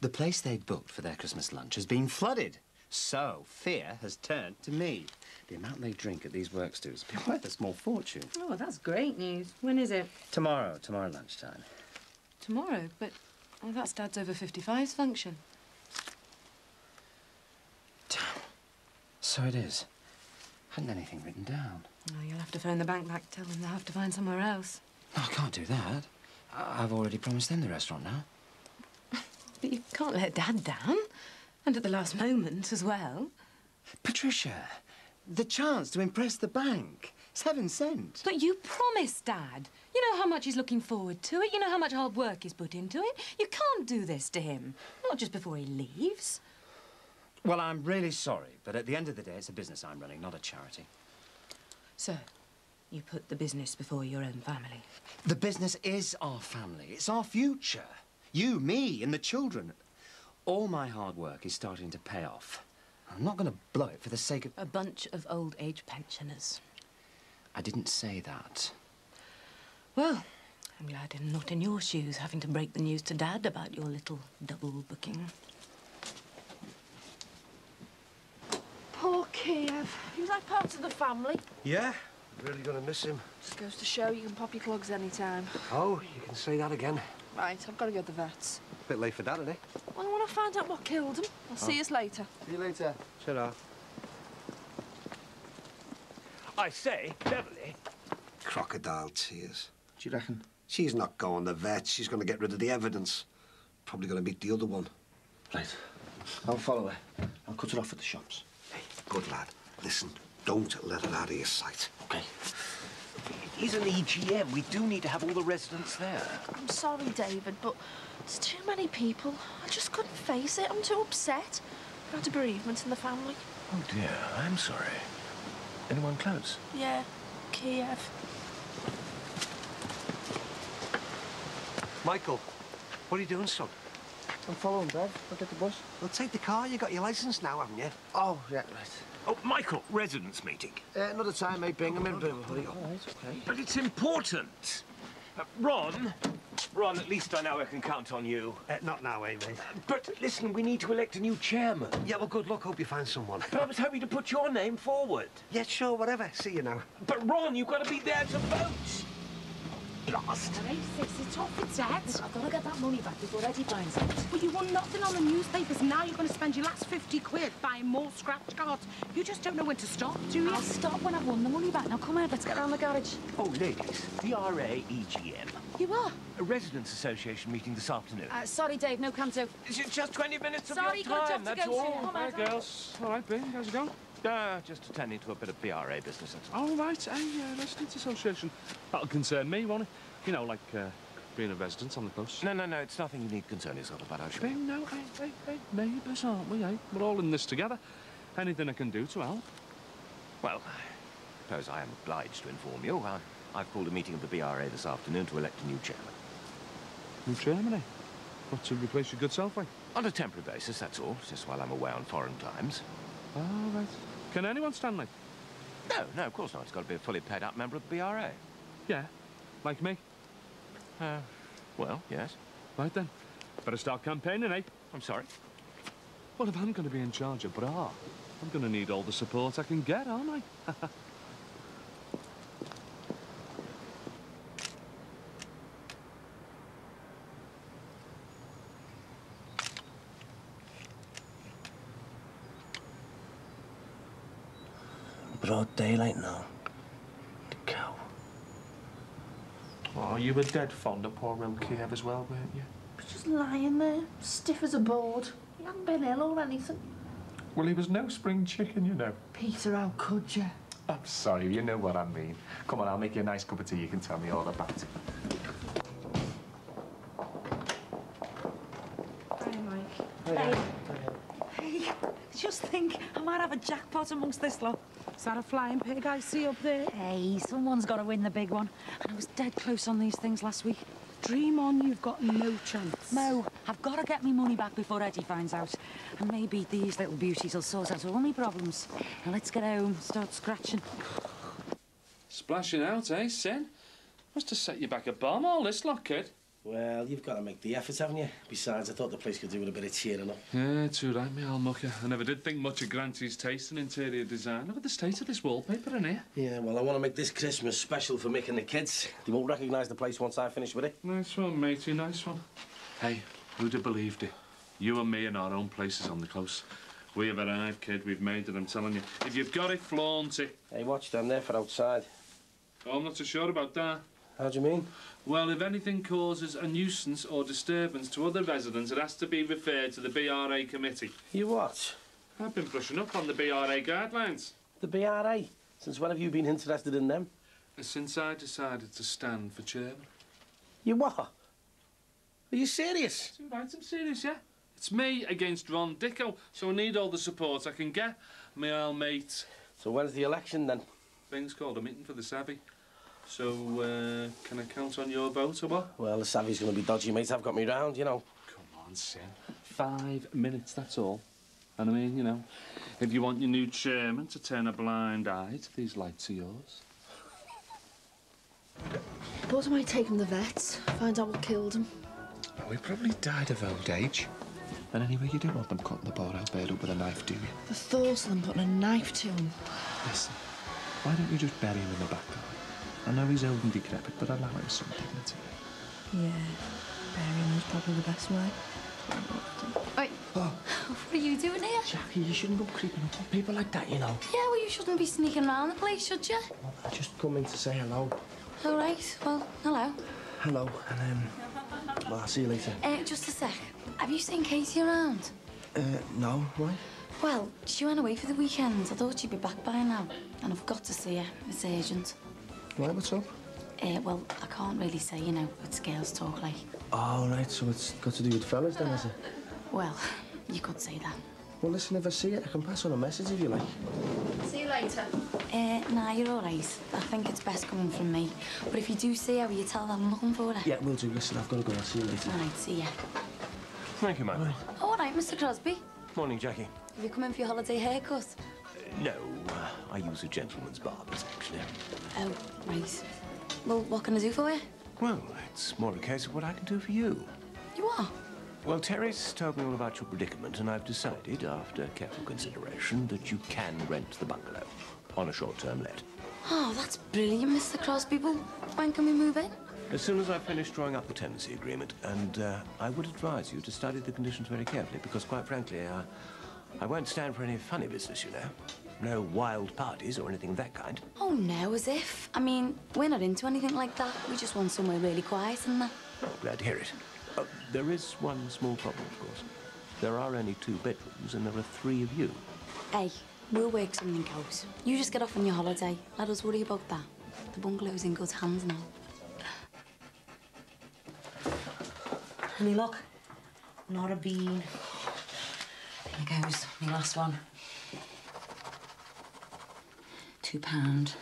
The place they'd booked for their Christmas lunch has been flooded. So, Fear has turned to me. The amount they drink at these work stews will be worth a small fortune. Oh, that's great news. When is it? Tomorrow lunchtime. Tomorrow? But that's Dad's over 55's function. So it is. Hadn't anything written down. Oh, you'll have to phone the bank back, tell them they'll have to find somewhere else. No, I can't do that. I've already promised them the restaurant now. But you can't let Dad down. And at the last moment as well. Patricia, the chance to impress the bank. It's heaven sent. But you promised, Dad. You know how much he's looking forward to it. You know how much hard work he's put into it. You can't do this to him. Not just before he leaves. Well, I'm really sorry, but at the end of the day, it's a business I'm running, not a charity. So, you put the business before your own family? The business is our family. It's our future. You, me, and the children. All my hard work is starting to pay off. I'm not going to blow it for the sake of... A bunch of old-age pensioners. I didn't say that. Well, I'm glad I'm not in your shoes, having to break the news to Dad about your little double booking. Poor Kiev. He was like part of the family. Yeah, really gonna miss him. Just goes to show you can pop your clogs anytime. Oh, you can say that again. Right, I've got to go to the vets. Bit late for that, isn't it? Well, when I find out what killed him, I'll see you later. See you later. Ta-ra. I say, Beverly. Crocodile tears. Do you reckon? She's not going to the vet. She's going to get rid of the evidence. Probably going to meet the other one. Right. I'll follow her. I'll cut her off at the shops. Hey, good lad. Listen, don't let it out of your sight. OK. It is an EGM. We do need to have all the residents there. I'm sorry, David, but there's too many people. I just couldn't face it. I'm too upset. I've had a bereavement in the family. Oh, dear. I'm sorry. Anyone close? Yeah, Kiev. Michael, what are you doing, son? I'm following Bev. I'll get the bus. Well, take the car. You got your licence now, haven't you? Oh, yeah, right. Oh, Michael, residents meeting. Another time, mate, Bing. I'm in a bit of a hurry. All right, OK. But it's important. Ron, at least I know I can count on you. Not now, Amy. But listen, we need to elect a new chairman. Yeah, well, good luck. Hope you find someone. But I was hoping to put your name forward. Yeah, sure, whatever. See you now. But Ron, you've got to be there to vote. Blast. Hey, sis, it's off its head. I've got to get that money back before Eddie finds out. But you won nothing on the newspapers. Now you're going to spend your last 50 quid buying more scratch cards. You just don't know when to stop, do you? I'll stop when I've won the money back. Now, come on, let's get around the garage. Oh, ladies, BRA EGM. You are? A residents' association meeting this afternoon. Sorry, Dave, no canto. Just 20 minutes of Sorry, your got a time, job to that's go to. all. Come on, Hi, girls. All right, Bing, how's it going? Just attending to a bit of BRA business, that's all. All right, a residents' association. That'll concern me, won't it? You know, like being a resident on the coast. No, it's nothing you need to concern yourself about, I'm sure. Bing, no, hey, neighbours, aren't we, eh? We're all in this together. Anything I can do to help. Well, I suppose I am obliged to inform you. I've called a meeting of the BRA this afternoon to elect a new chairman. New chairman, eh? What, to replace your good self, eh? On a temporary basis, that's all. Just while I'm away on foreign times. Oh, right. Can anyone stand me? No, of course not. It's got to be a fully paid-up member of the BRA. Yeah, like me. Well, yes. Right then. Better start campaigning, eh? I'm sorry? Well, if I'm going to be in charge of BRA, I'm going to need all the support I can get, aren't I? Broad daylight now. The cow. Oh, you were dead fond of poor old Kiev as well, weren't you? He was just lying there, stiff as a board. He hadn't been ill or anything. Well, he was no spring chicken, you know. Peter, how could you? I'm sorry, you know what I mean. Come on, I'll make you a nice cup of tea. You can tell me all about it. Hi, Mike. Hey. Hey, just think, I might have a jackpot amongst this lot. Is that a flying pig I see up there? Hey, someone's got to win the big one. And I was dead close on these things last week. Dream on, you've got no chance. Mo, I've got to get me money back before Eddie finds out. And maybe these little beauties will sort out all my problems. Now let's get home, start scratching. Splashing out, eh, Sin? Must have set you back a bomb, all this lot, kid. Well, you've got to make the effort, haven't you? Besides, I thought the place could do with a bit of cheering up. Yeah, too right, me old mucker. I never did think much of Granty's taste in interior design. Look at the state of this wallpaper in here. Yeah, well, I want to make this Christmas special for Mick and the kids. They won't recognise the place once I finish with it. Nice one, matey, nice one. Hey, who'd have believed it? You and me in our own places on the close. We have arrived, kid. We've made it, I'm telling you. If you've got it, flaunt it. Hey, watch them there for outside. Oh, I'm not so sure about that. How do you mean? Well, if anything causes a nuisance or disturbance to other residents, it has to be referred to the BRA committee. You what? I've been brushing up on the BRA guidelines. The BRA? Since when have you been interested in them? Since I decided to stand for chairman. You what? Are you serious? It's all right, I'm serious, yeah. It's me against Ron Dicko, so I need all the support I can get. My old mate. So when's the election, then? Thing's called a meeting for the savvy. So, can I count on your vote or what? Well, the savvy's going to be dodgy, mate. I've got me round, you know. Come on, Sin. 5 minutes, that's all. And I mean, you know, if you want your new chairman to turn a blind eye to these lights of yours. Thought I might take him to the vets, find out what killed him. Oh, he probably died of old age. And anyway, you don't want them cutting the poor old bird up with a knife, do you? The thought of them putting a knife to him. Listen, why don't you just bury him in the back garden? I know he's old and decrepit, but allow him some dignity. Yeah, burying is probably the best way. Wait, what are you doing here? Jackie, you shouldn't go creeping up on people like that, you know. Yeah, well, you shouldn't be sneaking around the place, should you? I just come in to say hello. All right, well, hello. Hello, and, well, I'll see you later. Just a sec. Have you seen Katie around? No, why? Well, she went away for the weekend. I thought she'd be back by now. And I've got to see her. It's urgent. Right, what's up? Well, I can't really say, you know, it's girls talk like. Oh, right, so it's got to do with fellas then, is it? Well, you could say that. Well, listen, if I see it, I can pass on a message if you like. See you later. Nah, you're all right. I think it's best coming from me. But if you do see her, will you tell her I'm looking for her? Yeah, will do. Listen, I've got to go. I'll see you later. All right, see ya. Thank you, ma'am. All right, Mr. Crosby. Morning, Jackie. Have you come in for your holiday haircut? No, I use a gentleman's barbers, actually. Oh, right. Well, what can I do for you? Well, it's more a case of what I can do for you. You are? Well, Terry's told me all about your predicament, and I've decided, after careful consideration, that you can rent the bungalow on a short-term let. Oh, that's brilliant, Mr. Crosby. Well, when can we move in? As soon as I finish drawing up the tenancy agreement, and I would advise you to study the conditions very carefully, because, quite frankly, I won't stand for any funny business, you know. No wild parties or anything of that kind. Oh, no, as if. I mean, we're not into anything like that. We just want somewhere really quiet and that. Oh, glad to hear it. There is one small problem, of course. There are only 2 bedrooms, and there are 3 of you. Hey, we'll work something out. You just get off on your holiday. Let us worry about that. The bungalow's in good hands now. Any luck? Not a bean. Here goes, my last one. £2.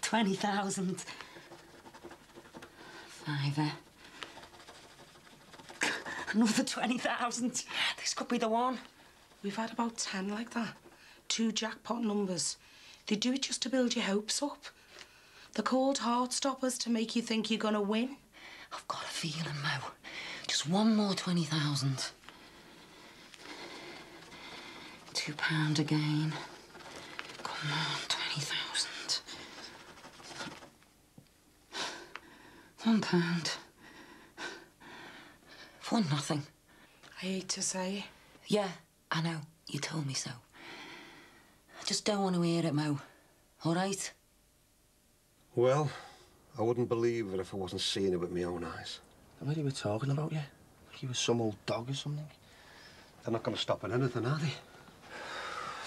20,000. £5. Another 20,000. This could be the one. We've had about 10 like that. 2 jackpot numbers. They do it just to build your hopes up. They're called heart stoppers to make you think you're gonna win. I've got a feeling, Mo. Just one more 20,000. £2 again. Come on, 20,000. £1. For nothing. I hate to say it. Yeah, I know. You told me so. I just don't want to hear it, Mo. All right? Well, I wouldn't believe it if I wasn't seeing it with my own eyes. The way they were talking about you, like you were some old dog or something. They're not going to stop at anything, are they?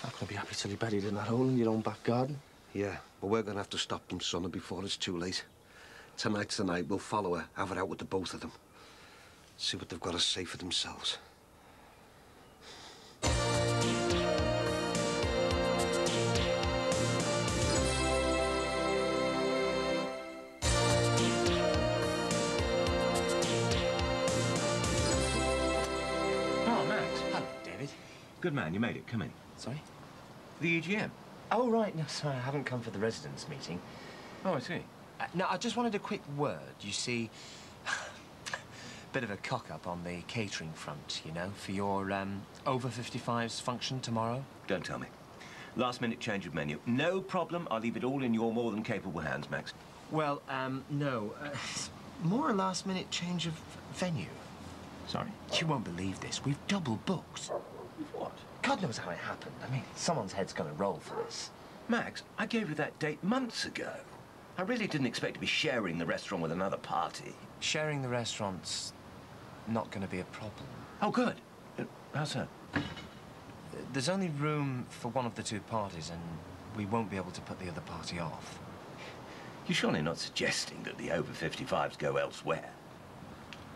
Not going to be happy till you're buried in that hole in your own back garden. Yeah, but we're going to have to stop them, sonny, before it's too late. Tonight's the night. We'll follow her, have it out with the both of them. See what they've got to say for themselves. Oh, Max. Hello, David. Good man, you made it. Come in. Sorry? The EGM. Oh, right. No, sorry, I haven't come for the residents' meeting. Oh, I see. No, I just wanted a quick word. You see, bit of a cock-up on the catering front, you know, for your over 55s function tomorrow. Don't tell me. Last-minute change of menu. No problem. I'll leave it all in your more than capable hands, Max. Well, no. More a last-minute change of venue. Sorry? You won't believe this. We've double booked. What? God knows how it happened. I mean, someone's head's gonna roll for this. Max, I gave you that date months ago. I really didn't expect to be sharing the restaurant with another party. Sharing the restaurant's not gonna be a problem. Oh, good. How's that? There's only room for one of the two parties, and we won't be able to put the other party off. You're surely not suggesting that the over 55s go elsewhere?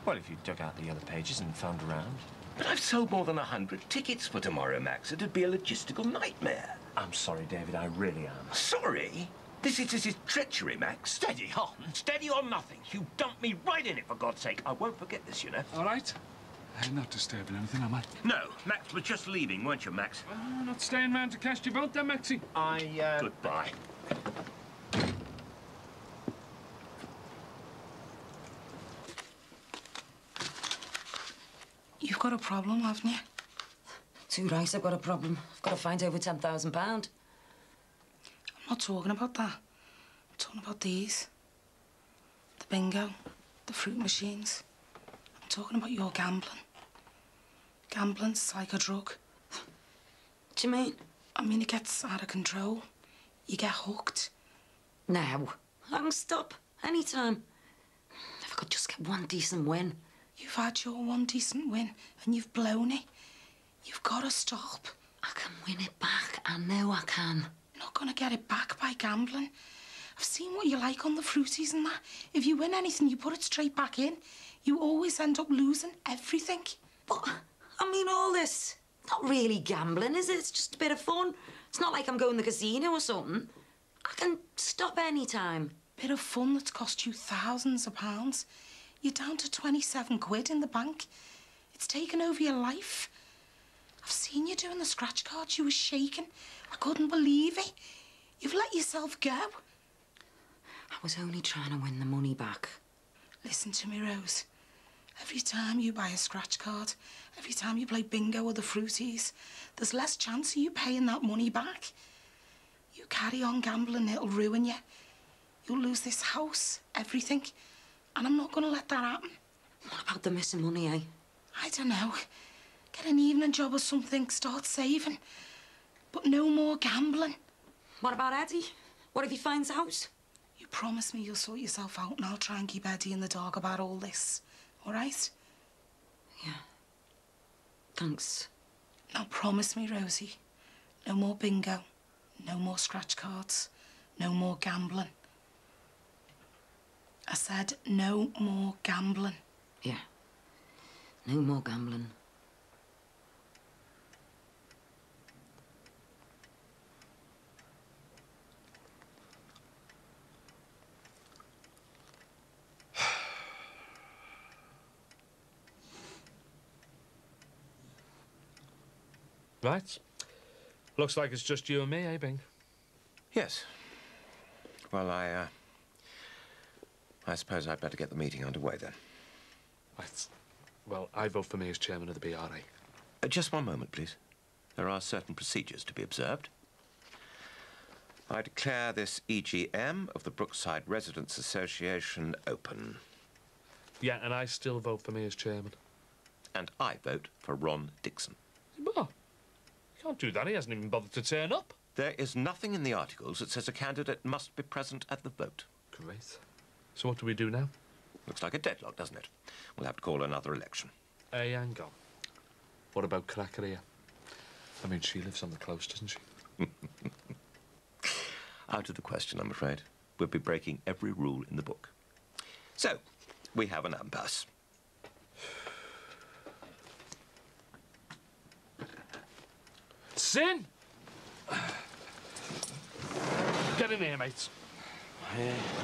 Well, if you dug out the other pages and found around. But I've sold more than 100 tickets for tomorrow, Max. It'd be a logistical nightmare. I'm sorry, David. I really am. Sorry? This is treachery, Max. Steady on. Steady on nothing. You dumped me right in it, for God's sake. I won't forget this, you know. All right. I'm not disturbing anything, am I? No, Max was just leaving, weren't you, Max? Oh, not staying round to cast your vote then, Maxie. Goodbye. You've got a problem, haven't you? Too right, I've got a problem. I've got to find over £10,000. I'm not talking about that. I'm talking about these. The bingo, the fruit machines. I'm talking about your gambling. Gambling's like a drug. What do you mean? I mean, it gets out of control. You get hooked. Now. I can stop anytime. If I could just get one decent win. You've had your one decent win and you've blown it. You've got to stop. I can win it back. I know I can. You're not going to get it back by gambling. I've seen what you like on the fruities and that. If you win anything, you put it straight back in. You always end up losing everything. But, I mean, all this, not really gambling, is it? It's just a bit of fun. It's not like I'm going to the casino or something. I can stop any time. Bit of fun that's cost you thousands of pounds. You're down to 27 quid in the bank. It's taken over your life. I've seen you doing the scratch cards. You were shaking. I couldn't believe it. You've let yourself go. I was only trying to win the money back. Listen to me, Rose. Every time you buy a scratch card, every time you play bingo or the fruities, there's less chance of you paying that money back. You carry on gambling, it'll ruin you. You'll lose this house, everything. And I'm not going to let that happen. What about the missing money, eh? I don't know. Get an evening job or something, start saving. But no more gambling. What about Eddie? What if he finds out? You promise me you'll sort yourself out and I'll try and keep Eddie in the dark about all this. All right? Yeah. Thanks. Now promise me, Rosie. No more bingo. No more scratch cards. No more gambling. I said no more gambling. Yeah. No more gambling. Right. Looks like it's just you and me, eh, Bing? Yes. Well, I suppose I'd better get the meeting underway then. Right. Well, I vote for me as chairman of the BRA. Just one moment, please. There are certain procedures to be observed. I declare this EGM of the Brookside Residents Association open. Yeah, and I still vote for me as chairman. And I vote for Ron Dixon. Well, you can't do that. He hasn't even bothered to turn up. There is nothing in the articles that says a candidate must be present at the vote. Great. So what do we do now? Looks like a deadlock, doesn't it? We'll have to call another election. Hey, hang on. What about Cracker here? I mean, she lives on the close, doesn't she? Out of the question, I'm afraid. We'll be breaking every rule in the book. So, we have an impasse. Sin! Get in here, mates.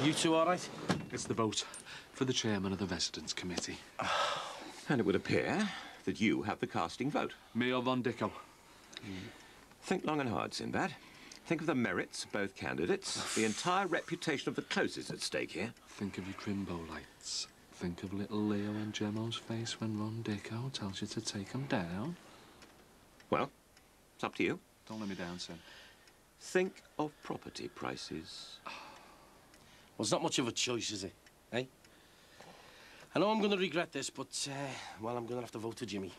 You two all right? It's the vote for the chairman of the residence committee. And it would appear that you have the casting vote. Me or Von Dicko? Think long and hard, Sinbad. Think of the merits of both candidates. The entire reputation of the close is at stake here. Think of your Crimbo lights. Think of little Leo and Gemmo's face when Ron Dicko tells you to take them down. Well, it's up to you. Don't let me down, Sin. Think of property prices. Well, it's not much of a choice, is it? Eh? I know I'm going to regret this, but, well, I'm going to have to vote for Jimmy.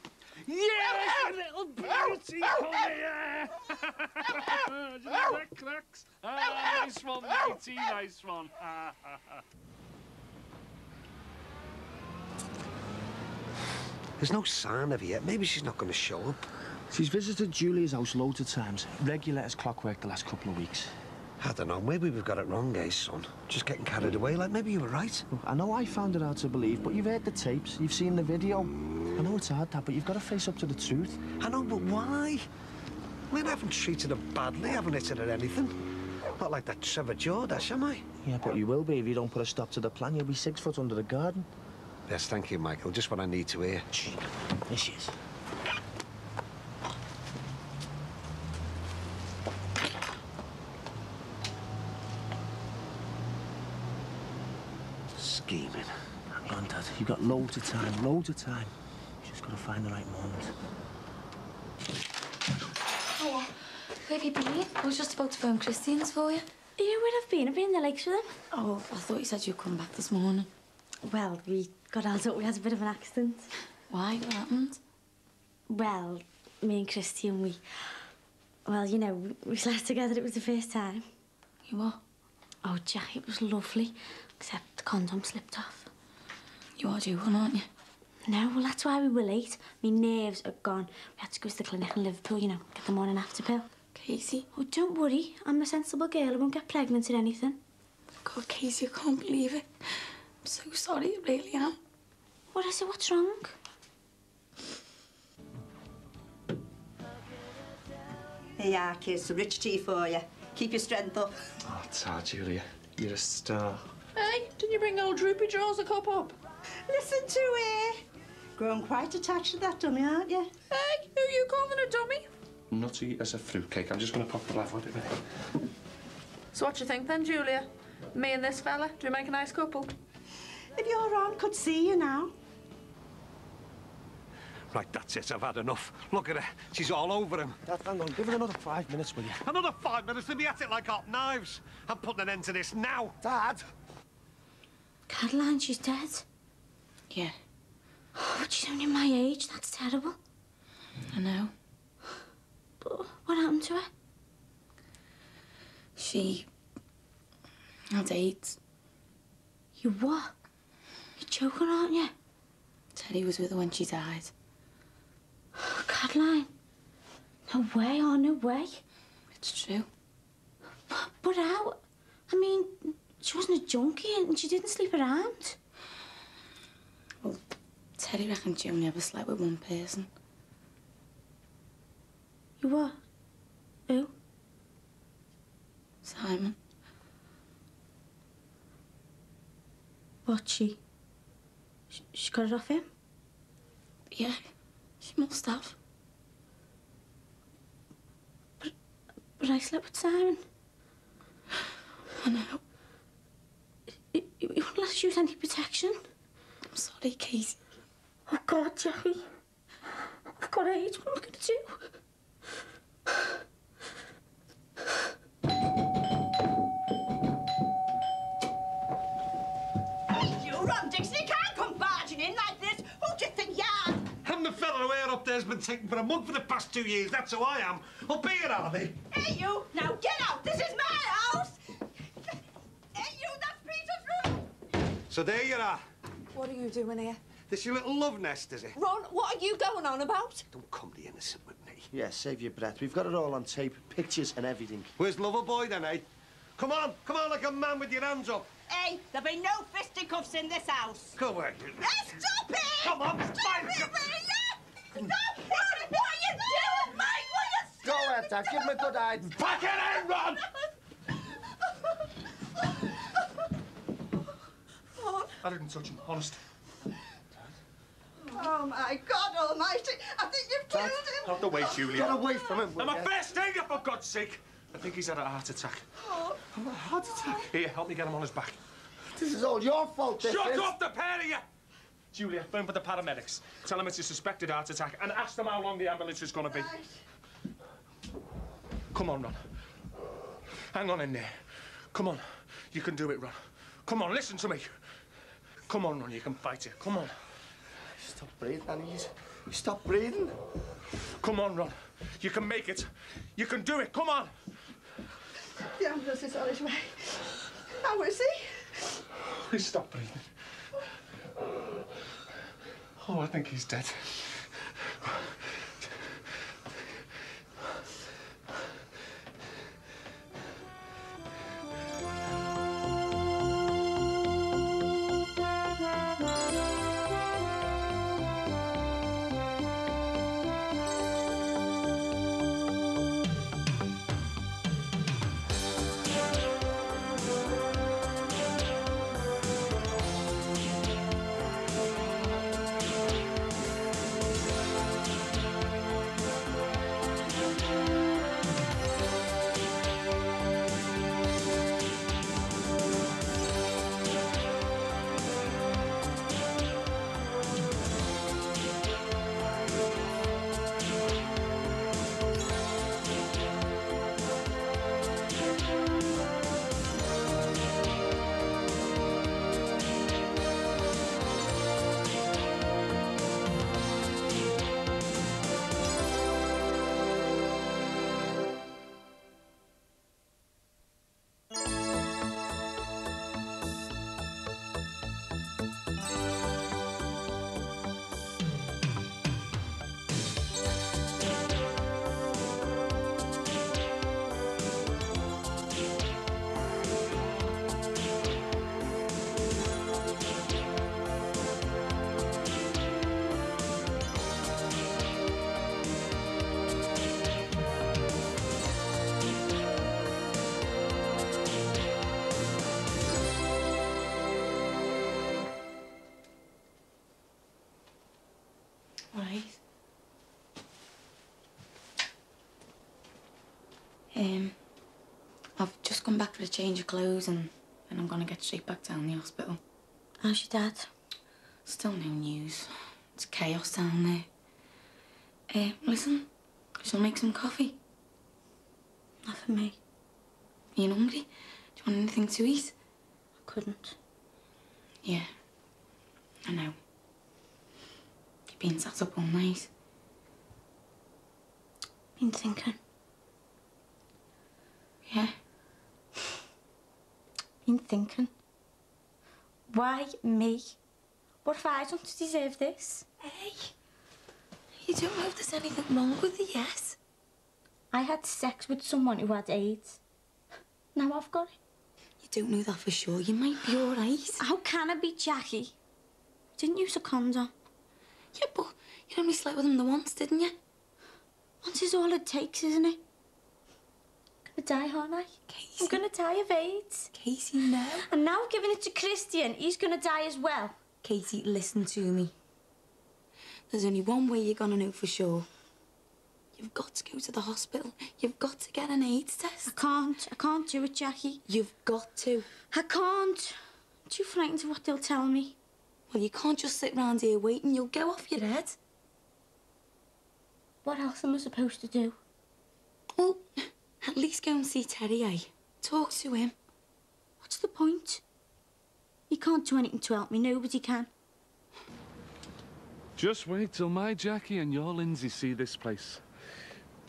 Yes, you little beauty! Come here! Did you like that, Cracks? Ah, nice one, matey, nice one. There's no sign of her yet. Maybe she's not going to show up. She's visited Julia's house loads of times. Regular as clockwork the last couple of weeks. I don't know. Maybe we've got it wrong, eh, son? Just getting carried away. Like, maybe you were right. Look, I know I found it hard to believe, but you've heard the tapes. You've seen the video. I know it's hard, Dad, but you've got to face up to the truth. I know, but why? I mean, I haven't treated her badly. I haven't hit her or anything. Not like that Trevor Jordash, am I? Yeah, but you will be if you don't put a stop to the plan. You'll be 6 foot under the garden. Yes, thank you, Michael. Just what I need to hear. Shh. Here she is. Scheming. Hang on, Dad. You've got loads of time, loads of time. You've just got to find the right moment. Oh, where have you been? I was just about to phone Christine's for you. You would have been. I've been in the lakes with him. Oh, I thought you said you'd come back this morning. Well, we got held up. We had a bit of an accident. Why? What happened? Well, me and Christine, well, you know, we slept together. It was the first time. You what? Oh, Jack, it was lovely. Except the condom slipped off. You are due one, aren't you? No, well, that's why we were late. My nerves are gone. We had to go to the clinic in Liverpool, you know, get the morning after pill. Casey? Oh, don't worry. I'm a sensible girl. I won't get pregnant or anything. God, Casey, I can't believe it. I'm so sorry, I really am. What is it? What's wrong? Here you are, kids. A rich tea for you. Keep your strength up. Oh, Ta, Julia. You're a star. Hey, didn't you bring old Droopy Jaws a cup up? Listen to her. Grown quite attached to that dummy, aren't you? Hey, who are you calling a dummy? Nutty as a fruitcake. I'm just going to pop the laugh on it. So what you think then, Julia? Me and this fella, do we make a nice couple? If your aunt could see you now. Right, that's it. I've had enough. Look at her. She's all over him. Dad, hang on. Give her another 5 minutes, will you? Another 5 minutes to be at it like hot knives. I'm putting an end to this now. Dad! Caroline, she's dead. Yeah. Oh, but she's only my age. That's terrible. I know. But what happened to her? She had AIDS. You what? You're joking, aren't you? Teddy was with her when she died. Oh, Caroline. No way, oh, no way. It's true. But how? I mean, she wasn't a junkie and she didn't sleep around. Well, Teddy reckoned she only ever slept with one person. You what? Who? Simon. What, she got it off him? Yeah, she must have. But I slept with Simon. I know. You wouldn't let us use any protection? I'm sorry, Casey. Oh, God, Jackie. I've got AIDS. What am I going to do? You run, Dixie. You can't come barging in like this. Who do you think you are? I'm the fella who here up there's been taken for a mug for the past 2 years. That's who I am. Up here, are they? Hey, you! Now get out! This is my house! Hey, you! That's Peter's room! So there you are. What are you doing here? This your little love nest, is it? Ron, what are you going on about? Don't come the innocent with me. Yeah, save your breath. We've got it all on tape, pictures and everything. Where's Loverboy then, eh? Come on like a man with your hands up. Hey, there'll be no fisticuffs in this house. Go away. Stop it! Come on, Stop fine. it, Stop it! What are you doing, mate? Will you Go ahead, Dad. Give him a good eye. Back it in, Ron! I didn't touch him, honest. Oh, my God almighty. I think you've killed him. Out the way, Julia. Get away from him, will I'm a ya? first aider, for God's sake. I think he's had a heart attack. Oh. A heart attack? Here, help me get him on his back. This is all your fault, this Shut is. up, the pair of you! Julia, phone for the paramedics. Tell them it's a suspected heart attack and ask them how long the ambulance is going to be. Right. Come on, Ron. Hang on in there. Come on. You can do it, Ron. Come on, listen to me. Come on, Ron, you can fight it. Come on. Stop breathing, Annie. Stop breathing. Come on, Ron. You can make it. You can do it. Come on. The ambulance is on its way. How is he? Please stop breathing. Oh, I think he's dead. Right. I've just come back for a change of clothes and then I'm gonna get straight back down the hospital. How's your dad? Still no news. It's chaos down there. Listen, shall I make some coffee? Not for me. Are you hungry? Do you want anything to eat? I couldn't. Yeah, I know. You've been sat up all night. Been thinking. Yeah. Been thinking. Why me? What have I done to deserve this? Hey, you don't know if there's anything wrong with you, yes? I had sex with someone who had AIDS. Now I've got it. You don't know that for sure. You might be all right. How can I be, Jackie? Didn't use a condom. Yeah, but you only slept with him the once, didn't you? Once is all it takes, isn't it? I'm gonna die, aren't I? Casey. I'm gonna die of AIDS. Casey, no. And now I'm giving it to Christian. He's gonna die as well. Casey, listen to me. There's only one way you're gonna know for sure. You've got to go to the hospital. You've got to get an AIDS test. I can't do it, Jackie. You've got to. I can't. I'm too frightened of what they'll tell me. Well, you can't just sit round here waiting. You'll go off your head. What else am I supposed to do? Well, at least go and see Terry, eh? Talk to him. What's the point? He can't do anything to help me. Nobody can. Just wait till my Jackie and your Lindsay see this place.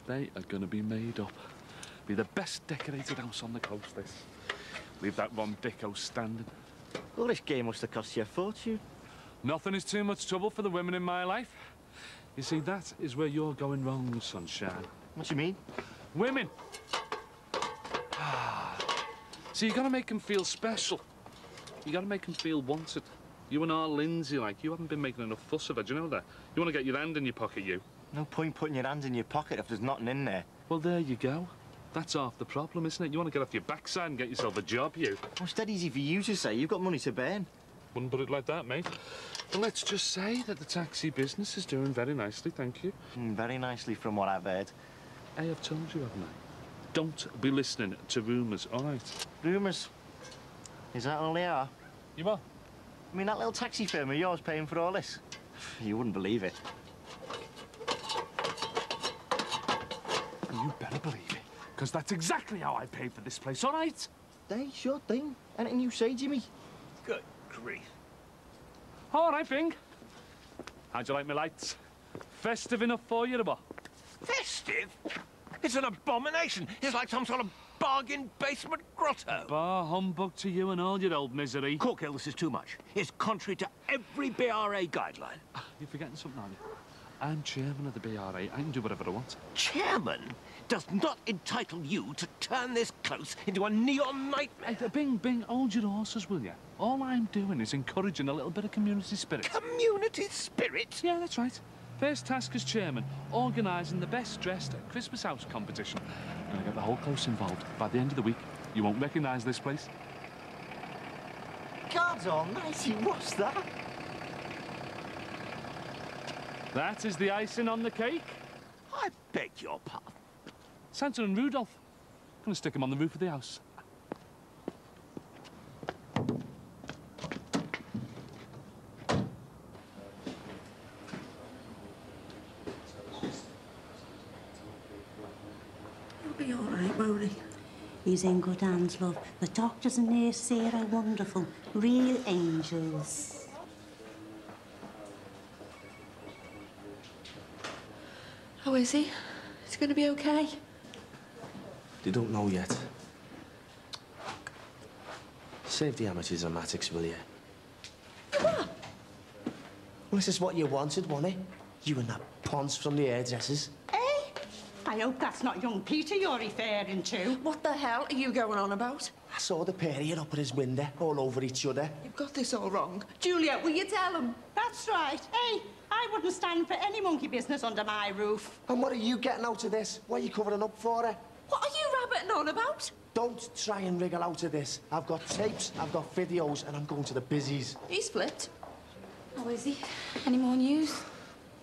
They are going to be made up. Be the best decorated house on the coast, this. Leave that one dicko standing. Well, this game must have cost you a fortune. Nothing is too much trouble for the women in my life. You see, that is where you're going wrong, sunshine. What do you mean? Women. So you got to make them feel special. You got to make them feel wanted. You and our Lindsay, like, you haven't been making enough fuss of her, do you know that? You want to get your hand in your pocket, you? No point putting your hand in your pocket if there's nothing in there. Well, there you go. That's half the problem, isn't it? You want to get off your backside and get yourself a job, you. Well, it's dead easy for you to say. You've got money to burn. Wouldn't put it like that, mate. But let's just say that the taxi business is doing very nicely, thank you. Very nicely, from what I've heard. Hey, I've told you, haven't I? Don't be listening to rumours, all right? Rumours? Is that all they are? You what? I mean, that little taxi firm of yours paying for all this? You wouldn't believe it. You better believe it, because that's exactly how I paid for this place, all right? Hey, sure thing. Anything you say, Jimmy. Good grief. All right, Bing. How'd you like my lights? Festive enough for you, or what? Festive? It's an abomination. It's like some sort of bargain basement grotto. Bar humbug to you and all your old misery. Corkill, this is too much. It's contrary to every BRA guideline. You're forgetting something, aren't you? I'm chairman of the BRA. I can do whatever I want. Chairman does not entitle you to turn this close into a neon nightmare. Hey, Bing, hold your horses, will you? All I'm doing is encouraging a little bit of community spirit. Community spirit? Yeah, that's right. First task as chairman, organising the best dressed Christmas house competition. I'm going to get the whole close involved. By the end of the week, you won't recognise this place. Cards almighty, what's that? That is the icing on the cake. I beg your pardon. Santa and Rudolph. Going to stick them on the roof of the house. He'll be all right, won't he? He's in good hands, love. The doctors and nurses here are wonderful. Real angels. How is he? Is he going to be okay? They don't know yet. Save the amateur dramatics, will you? What? Well, this is what you wanted, wasn't it? You and that ponce from the hairdressers. Hey, I hope that's not young Peter you're referring to. What the hell are you going on about? I saw the pair of you up at his window, all over each other. You've got this all wrong. Julia, will you tell him? That's right. Hey, I wouldn't stand for any monkey business under my roof. And what are you getting out of this? What are you covering up for, eh? What are you rabbiting on about? Don't try and wriggle out of this. I've got tapes, I've got videos, and I'm going to the busies. He's flipped. How is he? Any more news?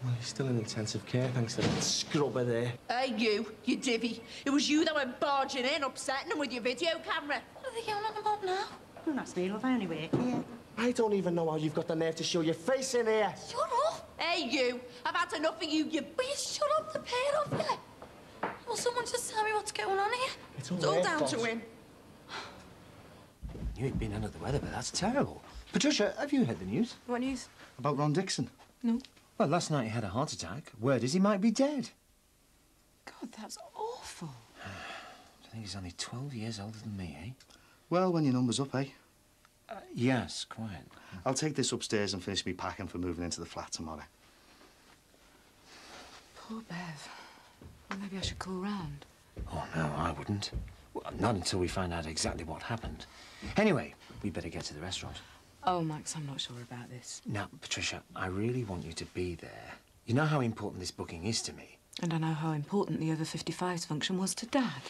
Well, he's still in intensive care, thanks to that scrubber there. Hey, you divvy. It was you that went barging in, upsetting him with your video camera. What are they going on about now? Well, that's me, love. I only work here. I don't even know how you've got the nerve to show your face in here. Shut up. Hey, you. I've had enough of you. Will you shut up the pair of you? Will someone just tell me what's going on here? It's all down to him. You ain't been under the weather, but that's terrible. Patricia, have you heard the news? What news? About Ron Dixon? No. Well, last night he had a heart attack. Word is he might be dead. God, that's awful. I think he's only 12 years older than me, eh? Well, when your number's up, eh? Yes, quite. I'll take this upstairs and finish me packing for moving into the flat tomorrow. Poor Bev. Well, maybe I should call round. Oh, no, I wouldn't. Well, not until we find out exactly what happened. Anyway, we better get to the restaurant. Oh, Max, I'm not sure about this. Now, Patricia, I really want you to be there. You know how important this booking is to me. And I know how important the over 55s function was to Dad.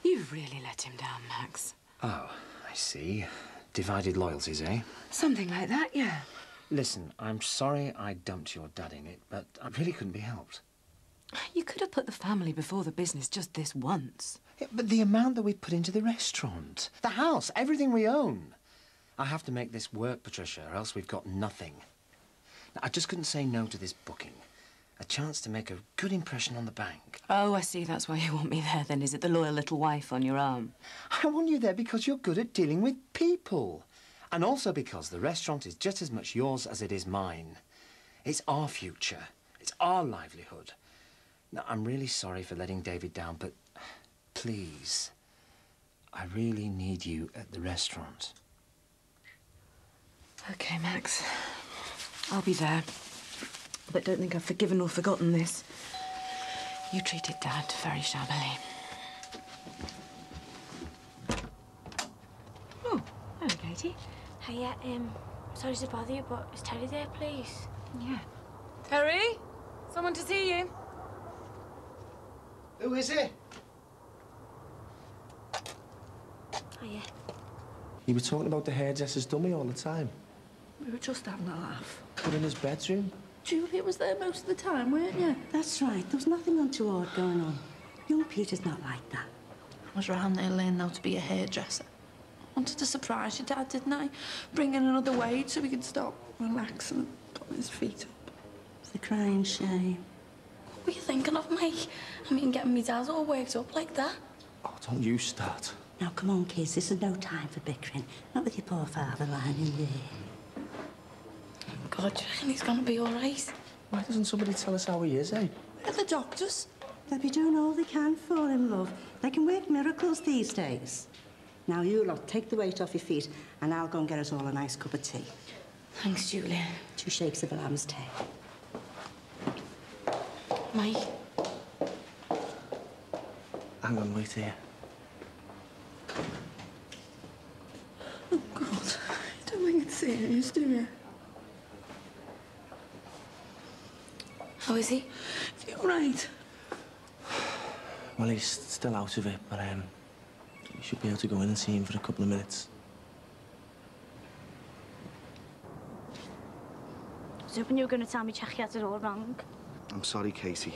You've really let him down, Max. Oh, I see. Divided loyalties, eh? Something like that, yeah. Listen, I'm sorry I dumped your dad in it, but I really couldn't be helped. You could have put the family before the business just this once. Yeah, but the amount that we put into the restaurant, the house, everything we own. I have to make this work, Patricia, or else we've got nothing. Now, I just couldn't say no to this booking. A chance to make a good impression on the bank. Oh, I see. That's why you want me there, then, is it? The loyal little wife on your arm. I want you there because you're good at dealing with people. And also because the restaurant is just as much yours as it is mine. It's our future. It's our livelihood. Now, I'm really sorry for letting David down, but please, I really need you at the restaurant. OK, Max. I'll be there. But don't think I've forgiven or forgotten this. You treated Dad very shabbily. Oh, hello, Katie. Hiya, sorry to bother you, but is Terry there, please? Yeah. Terry? Someone to see you. Who is it? Hiya. You were talking about the hairdresser's dummy all the time. We were just having a laugh. Put in his bedroom. Julia was there most of the time, weren't you? That's right. There was nothing untoward going on. Young Peter's not like that. I was round there learning how to be a hairdresser. Wanted to surprise your dad, didn't I? Bring in another wage so he could stop, relax and put his feet up. It's a crying shame. What were you thinking of, Mike? I mean, getting me dad all worked up like that? Oh, don't you start. Now, come on, kids. This is no time for bickering. Not with your poor father lying in there. God, do you reckon he's gonna be all right? Why doesn't somebody tell us how he is, eh? Where are the doctors? They'll be doing all they can for him, love. They can work miracles these days. Now, you lot, take the weight off your feet, and I'll go and get us all a nice cup of tea. Thanks, Julia. 2 shakes of a lamb's tail. Mike. Hang on, wait here. Oh, God. You don't think it's serious, do you? How is he? Is he all right? Well, he's still out of it, but, you should be able to go in and see him for a couple of minutes. I was hoping you were going to tell me Jackie had it all wrong. I'm sorry, Katie.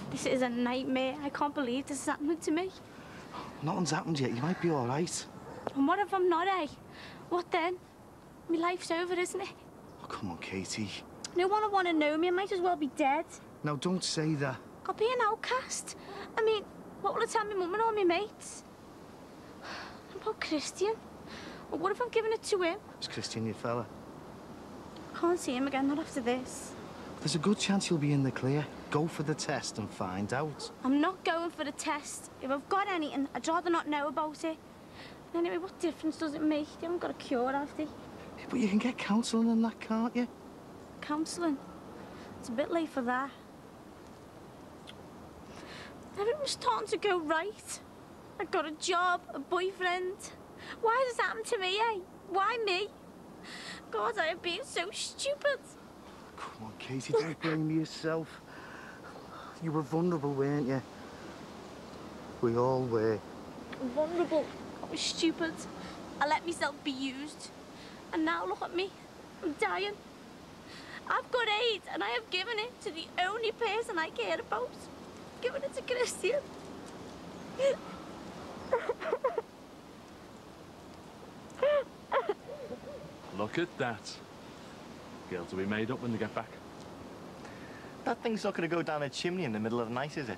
This is a nightmare. I can't believe this is happening to me. Nothing's happened yet. You might be all right. And what if I'm not, eh? What then? My life's over, isn't it? Oh, come on, Katie. No one will want to know me. I might as well be dead. Now, don't say that. I'll be an outcast. I mean, what will I tell my mum and all my mates? What about Christian? Well, what if I'm giving it to him? Is Christian your fella? I can't see him again, not after this. There's a good chance you'll be in the clear. Go for the test and find out. I'm not going for the test. If I've got anything, I'd rather not know about it. Anyway, what difference does it make? They haven't got a cure, have they? Yeah, but you can get counselling and that, can't you? Counselling? It's a bit late for that. Everything's starting to go right. I got a job, a boyfriend. Why does this happen to me, eh? Why me? God, I have been so stupid. Come on, Katie, don't blame yourself. You were vulnerable, weren't you? We all were. Vulnerable. I was stupid. I let myself be used. And now look at me. I'm dying. I've got AIDS and I have given it to the only person I care about. Given it to Christian. Look at that. Girls will be made up when they get back. That thing's not going to go down a chimney in the middle of the night, is it?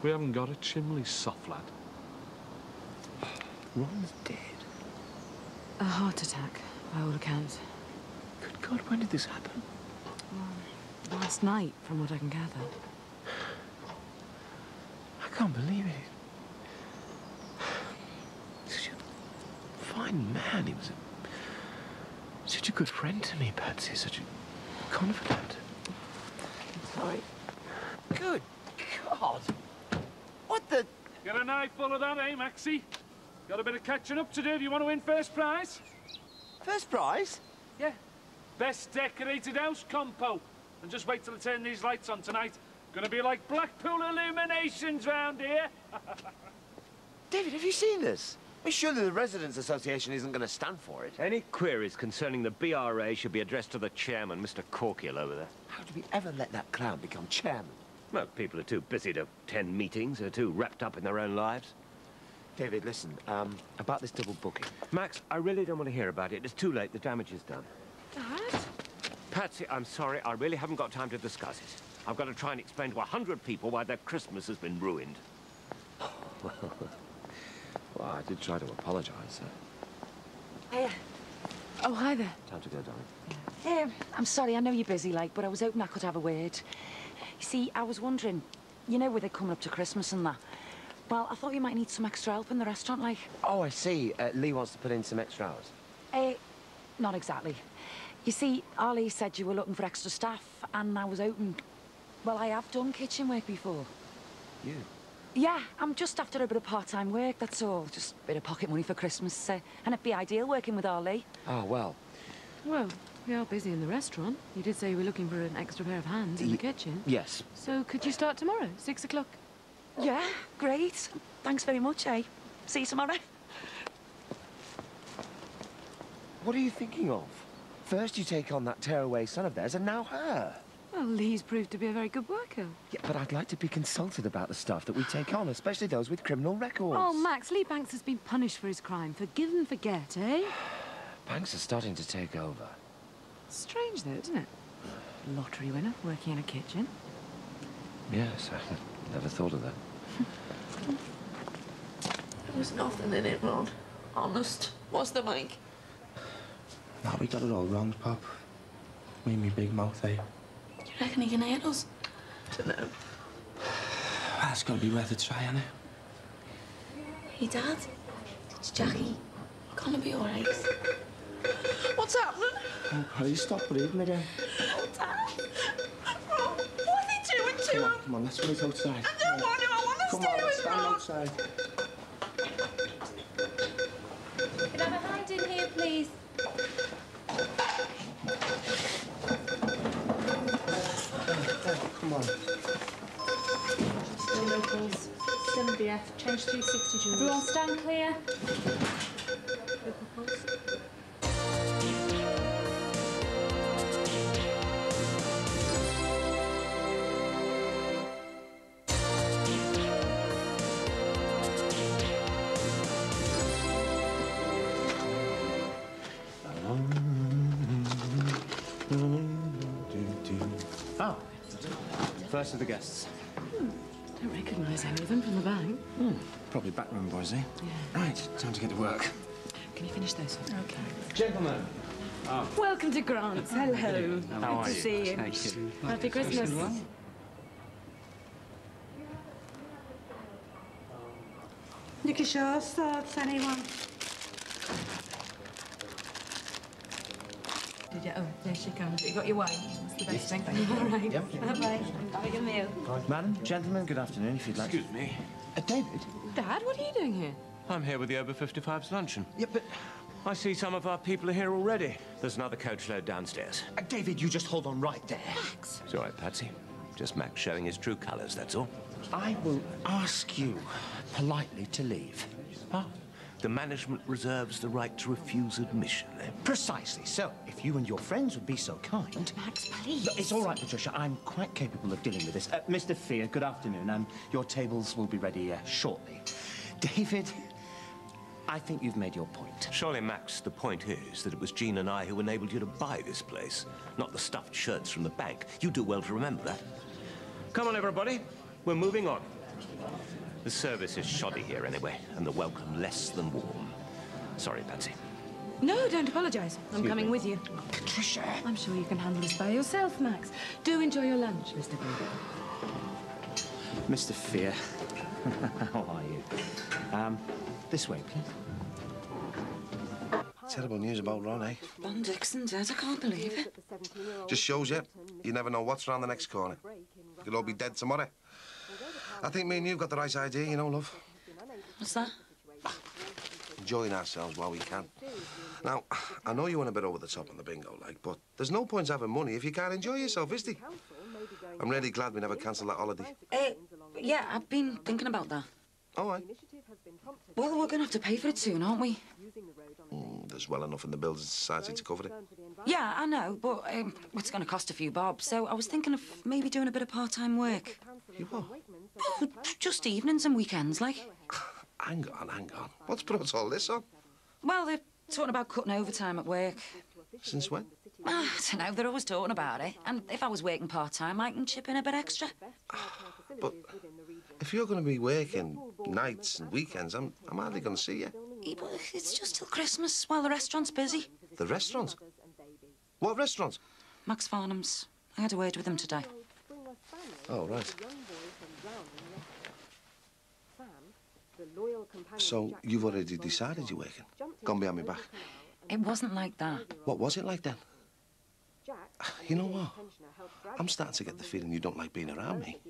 We haven't got a chimney, soft lad. Ron's dead. A heart attack, by all accounts. Good God, when did this happen? Last night, from what I can gather. I can't believe it. Such a fine man. He was such a good friend to me, Patsy. Such a confidant. Sorry. Good God. What the... Got a knife full of that, eh, Maxie? Got a bit of catching up to do if you want to win first prize. First prize? Yeah. Best decorated house compo. And just wait till I turn these lights on tonight. Gonna be like Blackpool illuminations round here. David, have you seen this? I mean, surely the Residents' Association isn't going to stand for it. Any queries concerning the BRA should be addressed to the chairman, Mr. Corkill over there. How do we ever let that clown become chairman? Well, people are too busy to attend meetings. They're too wrapped up in their own lives. David, listen, about this double booking. Max, I really don't want to hear about it. It's too late. The damage is done. Dad? Patsy, I'm sorry. I really haven't got time to discuss it. I've got to try and explain to 100 people why their Christmas has been ruined. Well, I did try to apologise, sir. Hiya. Oh, hi there. Time to go, darling. I'm sorry, I know you're busy, like, but I was hoping I could have a word. You see, I was wondering, you know, with it coming up to Christmas and that, well, I thought you might need some extra help in the restaurant, like. Oh, I see. Lee wants to put in some extra hours. Not exactly. You see, Ollie said you were looking for extra staff, and I was hoping... Well, I have done kitchen work before. You? Yeah, I'm just after a bit of part-time work, that's all. Just a bit of pocket money for Christmas, and it'd be ideal working with Ollie. Oh, well. Well, we are busy in the restaurant. You did say you were looking for an extra pair of hands in the kitchen. Yes. So could you start tomorrow, 6 o'clock? Yeah, great. Thanks very much, eh? See you tomorrow. What are you thinking of? First you take on that tearaway son of theirs, and now her. Well, Lee's proved to be a very good worker. Yeah, but I'd like to be consulted about the stuff that we take on, especially those with criminal records. Oh, Max, Lee Banks has been punished for his crime. Forgive and forget, eh? Banks is starting to take over. Strange, though, isn't it? Lottery winner working in a kitchen. Yes, I never thought of that. There was nothing in it, Ron. Honest. What's the Mike? No, we got it all wrong, Pop. Me and me big mouth, eh? Do you reckon he can hit us? Dunno. Well, it's gotta be worth a try, ain't it? Hey, Dad. It's Jackie. Gonna be all right. What's happening? Oh, please stop breathing again. Oh, Dad. Oh, what are they doing to him? Come on, let's wait outside. I don't want to. I want to Come stay on, with stand Ron. outside. Could I have a hand in here, please? Come on. Still locals. 7BF, change 360 joules. Everyone stand clear. Oh, first of the guests. Don't recognise any of them from the bank. Probably backroom boys, eh? Yeah. Right, time to get to work. Can you finish those? Okay. Gentlemen. Welcome to Grant's. Hello. How Good are to you? see you. Thank you. Happy Christmas. Nicky Shaw's thoughts, anyone? Did you? Oh, there she comes. You got your wine. That's the best thing. All right. Yep. Bye-bye. Having a meal. Madam, gentlemen, good afternoon, if you'd like. Excuse me. David? Dad, what are you doing here? I'm here with the over 55s luncheon. Yeah, but... I see some of our people are here already. There's another coachload downstairs. David, you just hold on right there. Max. It's all right, Patsy. Just Max showing his true colours, that's all. I will ask you politely to leave. Ah, the management reserves the right to refuse admission, eh? Precisely. So, if you and your friends would be so kind... Max, please. Look, it's all right, Patricia. I'm quite capable of dealing with this. Mr. Fear, good afternoon. Your tables will be ready shortly. David, I think you've made your point. Surely, Max, the point is that it was Jean and I who enabled you to buy this place, not the stuffed shirts from the bank. You do well to remember that. Come on, everybody. We're moving on. The service is shoddy here anyway, and the welcome less than warm. Sorry, Patsy. No, don't apologise. I'm Excuse coming me. with you. Patricia! I'm sure you can handle this by yourself, Max. Do enjoy your lunch, Mr. Fear. Mr. Fear, how are you? This way, please. Terrible news about Ron, eh? Bon Dixon, Dad, I can't believe it. Just shows you, you never know what's around the next corner. You could all be dead tomorrow. I think me and you've got the right idea, you know, love. What's that? Enjoying ourselves while we can. Now, I know you want a bit over the top on the bingo, like, but there's no point having money if you can't enjoy yourself, is there? I'm really glad we never cancelled that holiday. Yeah, I've been thinking about that. All right. Well, we're going to have to pay for it soon, aren't we? There's well enough in the Building Society to cover it. Yeah, I know, but it's going to cost a few bob. So I was thinking of maybe doing a bit of part-time work. You what? Oh, just evenings and weekends, like. Hang on. What's brought all this on? Well, they're talking about cutting overtime at work. Since when? I don't know, they're always talking about it. And if I was working part-time, I can chip in a bit extra. But if you're going to be working nights and weekends, I'm hardly going to see you. Yeah, but it's just till Christmas while the restaurant's busy. The restaurant? What restaurant? Max Farnham's. I had a word with him today. Oh, right. So, you've already decided you're working? Gone behind my back? It wasn't like that. What was it like then? You know what? I'm starting to get the feeling you don't like being around me.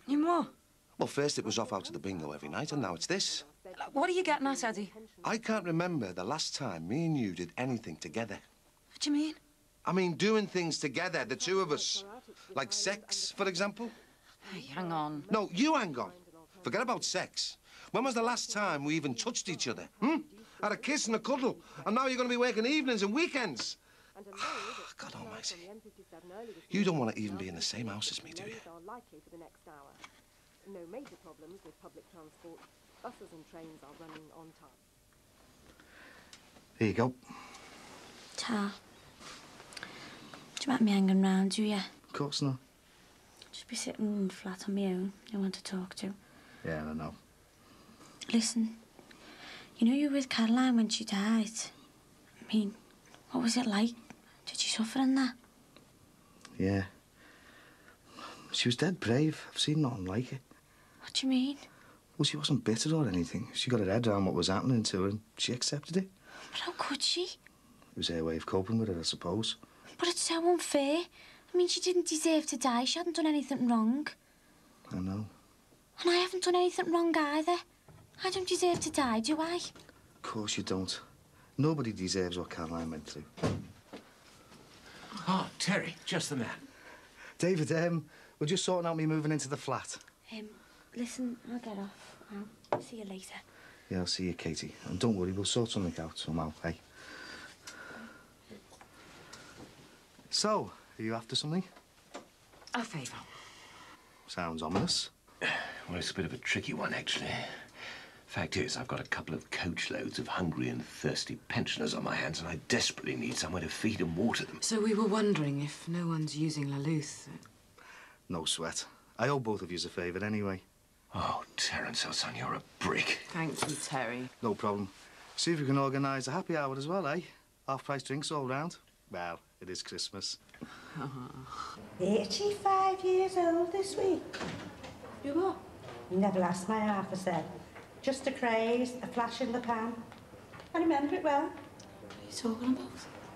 You what? Well, first it was off out to the bingo every night, and now it's this. What are you getting at, Eddie? I can't remember the last time me and you did anything together. What do you mean? I mean, doing things together, the two of us. Like sex, for example. Hey, hang on. No, you hang on. Forget about sex. When was the last time we even touched each other? Had a kiss and a cuddle, and now you're going to be working evenings and weekends. God almighty. You don't want to even be in the same house as me, do you? No major problems with public transport. Buses and trains are running on time. Here you go. Ta. Do you want me hanging round, do you? Of course not. Just be sitting flat on my own. No one to talk to. Yeah, I know. Listen, you know you were with Caroline when she died. I mean, what was it like? Did she suffer in that? Yeah. She was dead brave. I've seen nothing like it. What do you mean? Well, she wasn't bitter or anything. She got her head around what was happening to her and she accepted it. But how could she? It was her way of coping with it, I suppose. But it's so unfair. I mean, she didn't deserve to die. She hadn't done anything wrong. I know. And I haven't done anything wrong either. I don't deserve to die, do I? Of course you don't. Nobody deserves what Caroline went through. Ah, Terry, just the man. David, we're just sorting out me moving into the flat. Listen, I'll get off. I'll see you later. Yeah, I'll see you, Katie. And don't worry, we'll sort something out somehow, hey? So, are you after something? A favour. Sounds ominous. Well, it's a bit of a tricky one, actually. Fact is, I've got a couple of coachloads of hungry and thirsty pensioners on my hands, and I desperately need somewhere to feed and water them. So we were wondering if no one's using Laleuth. No sweat. I owe both of you a favour anyway. Oh, Terence, oh, son, you're a brick. Thank you, Terry. No problem. See if we can organise a happy hour as well, eh? Half-price drinks all round. Well, it is Christmas. 85 years old this week. You what? You never asked my half, I said. Just a craze, a flash in the pan. I remember it well. What are you talking about?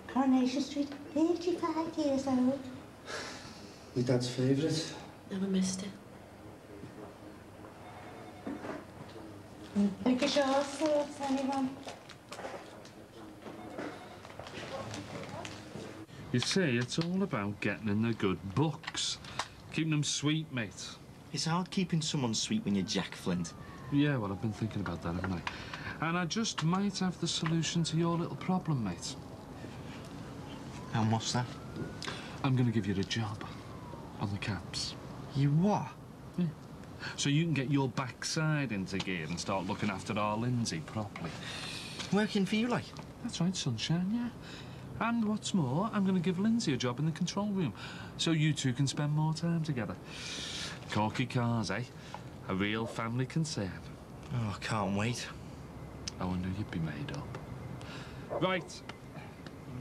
Coronation Street, 85 years old. My dad's favourite. Never missed it. Think it's yours, sir, anyone? You see, it's all about getting in the good books. Keeping them sweet, mate. It's hard keeping someone sweet when you're Jack Flint. Yeah, well, I've been thinking about that, haven't I? And I just might have the solution to your little problem, mate. And what's that? I'm going to give you a job on the caps. You what? Yeah. So you can get your backside into gear and start looking after our Lindsay properly. Working for you, like? That's right, sunshine, yeah. And what's more, I'm going to give Lindsay a job in the control room, so you two can spend more time together. Corky cars, eh? A real family concern. Oh, I can't wait. I wonder you'd be made up. Right.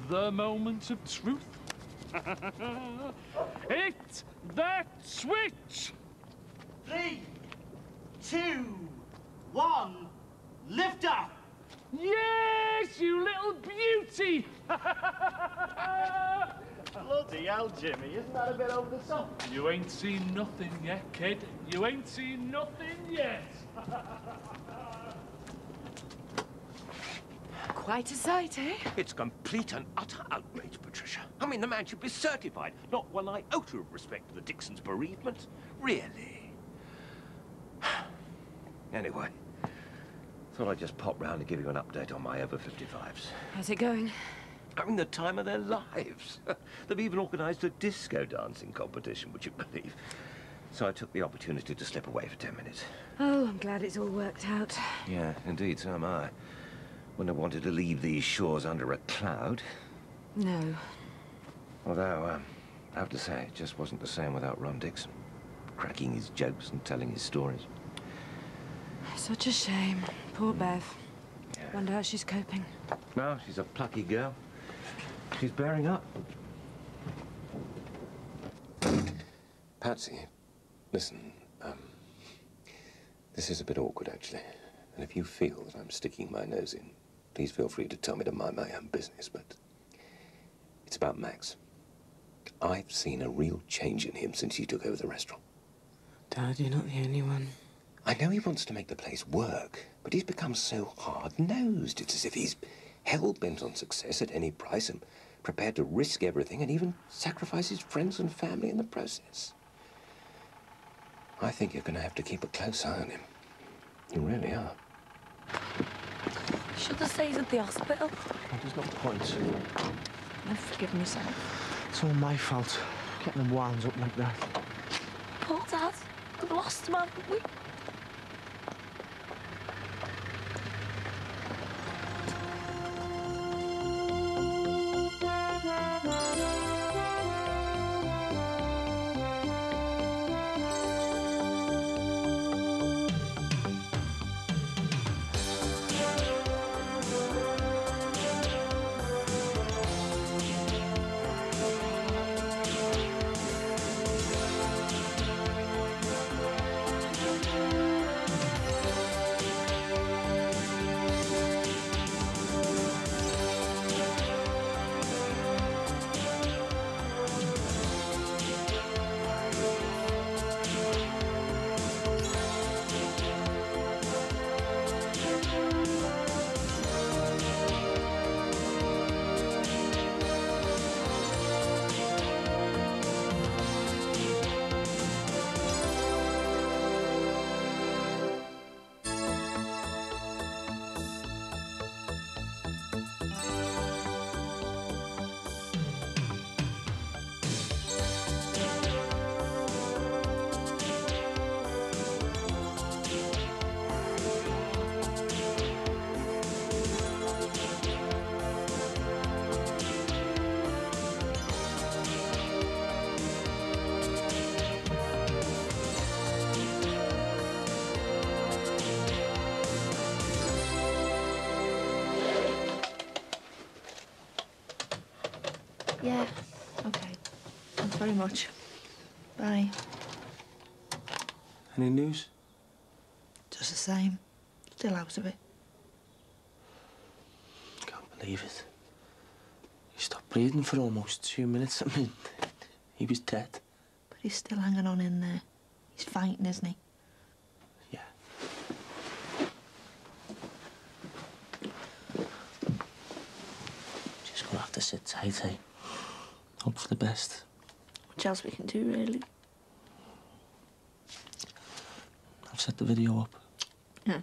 The moment of truth. Hit that switch! 3, 2, 1, lift up! Yes, you little beauty! Bloody hell, Jimmy, isn't that a bit over the top? You ain't seen nothing yet, kid. You ain't seen nothing yet. Quite a sight, eh? It's complete and utter outrage, Patricia. I mean, the man should be certified. Not one iota of respect for the Dixons' bereavement. Really? Anyway, thought I'd just pop round and give you an update on my over-55s. How's it going? Having the time of their lives. They've even organised a disco dancing competition, would you believe? So I took the opportunity to slip away for 10 minutes. Oh, I'm glad it's all worked out. Yeah, indeed, so am I. Wouldn't have wanted to leave these shores under a cloud. No. Although, I have to say, it just wasn't the same without Ron Dixon. Cracking his jokes and telling his stories. Such a shame. Poor Bev. Wonder how she's coping. No, she's a plucky girl. She's bearing up. Patsy, listen, this is a bit awkward, actually. And if you feel that I'm sticking my nose in, please feel free to tell me to mind my own business, but it's about Max. I've seen a real change in him since he took over the restaurant. Dad, you're not the only one. I know he wants to make the place work, but he's become so hard-nosed. It's as if he's hell-bent on success at any price and prepared to risk everything and even sacrifice his friends and family in the process. I think you're going to have to keep a close eye on him. You really are. Should have stayed at the hospital. Well, there's no point. I've forgiven myself. It's all my fault. Getting them wound up like that. Poor Dad. We've lost him, haven't we? Yeah, okay. Thanks very much. Bye. Any news? Just the same. Still out of it. Can't believe it. He stopped breathing for almost 2 minutes. I mean, he was dead. But he's still hanging on in there. He's fighting, isn't he? Yeah. Just gonna have to sit tight, eh? Hope for the best. What else we can do, really? I've set the video up. Yeah. Are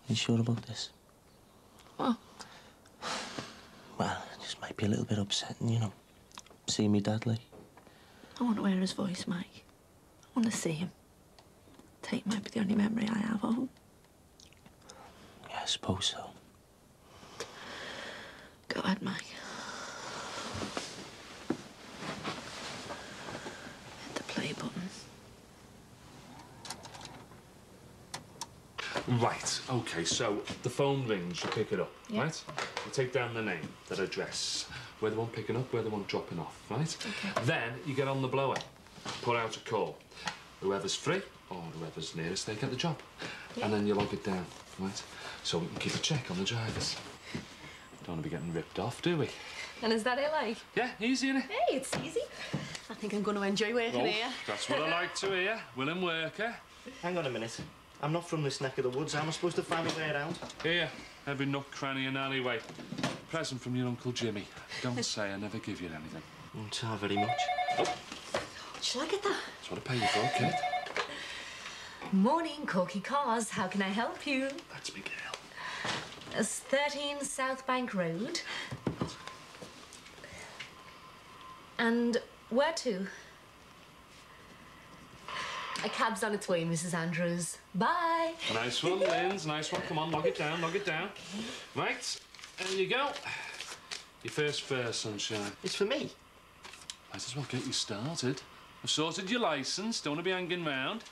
you sure about this? What? Well, it just might be a little bit upsetting, you know. Seeing me dad, like. I want to hear his voice, Mike. I want to see him. Tate might be the only memory I have of him. Yeah, I suppose so. Go ahead, Mike. Hit the play button. Right, OK, so the phone rings, you pick it up, Yeah. right? You take down the name, their address, where they want picking up, where they want dropping off, right? OK. Then you get on the blower, put out a call. Whoever's free or whoever's nearest, they get the job. Yeah. And then you log it down, right? So we can keep a check on the drivers. Don't want to be getting ripped off, do we? And is that it, like? Yeah, easy, innit? Hey, it's easy. I think I'm going to enjoy working Oh, here. that's what I like to hear. Willing worker. Hang on a minute. I'm not from this neck of the woods. How am I supposed to find my way around? Here, every nook, cranny and alleyway. Present from your Uncle Jimmy. Don't say I never give you anything. Not very much. Oh, Shall I get that? that's what I pay you for, kid. Morning, Corky Cars. How can I help you? That's Miguel. It's 13 South Bank Road. And where to? A cab's on its way, Mrs. Andrews. Bye. Nice one, Linz. Nice one. Come on, log it down, log it down. Right, there you go. Your first fare, sunshine. It's for me. Might as well get you started. I've sorted your licence. Don't want to be hanging round.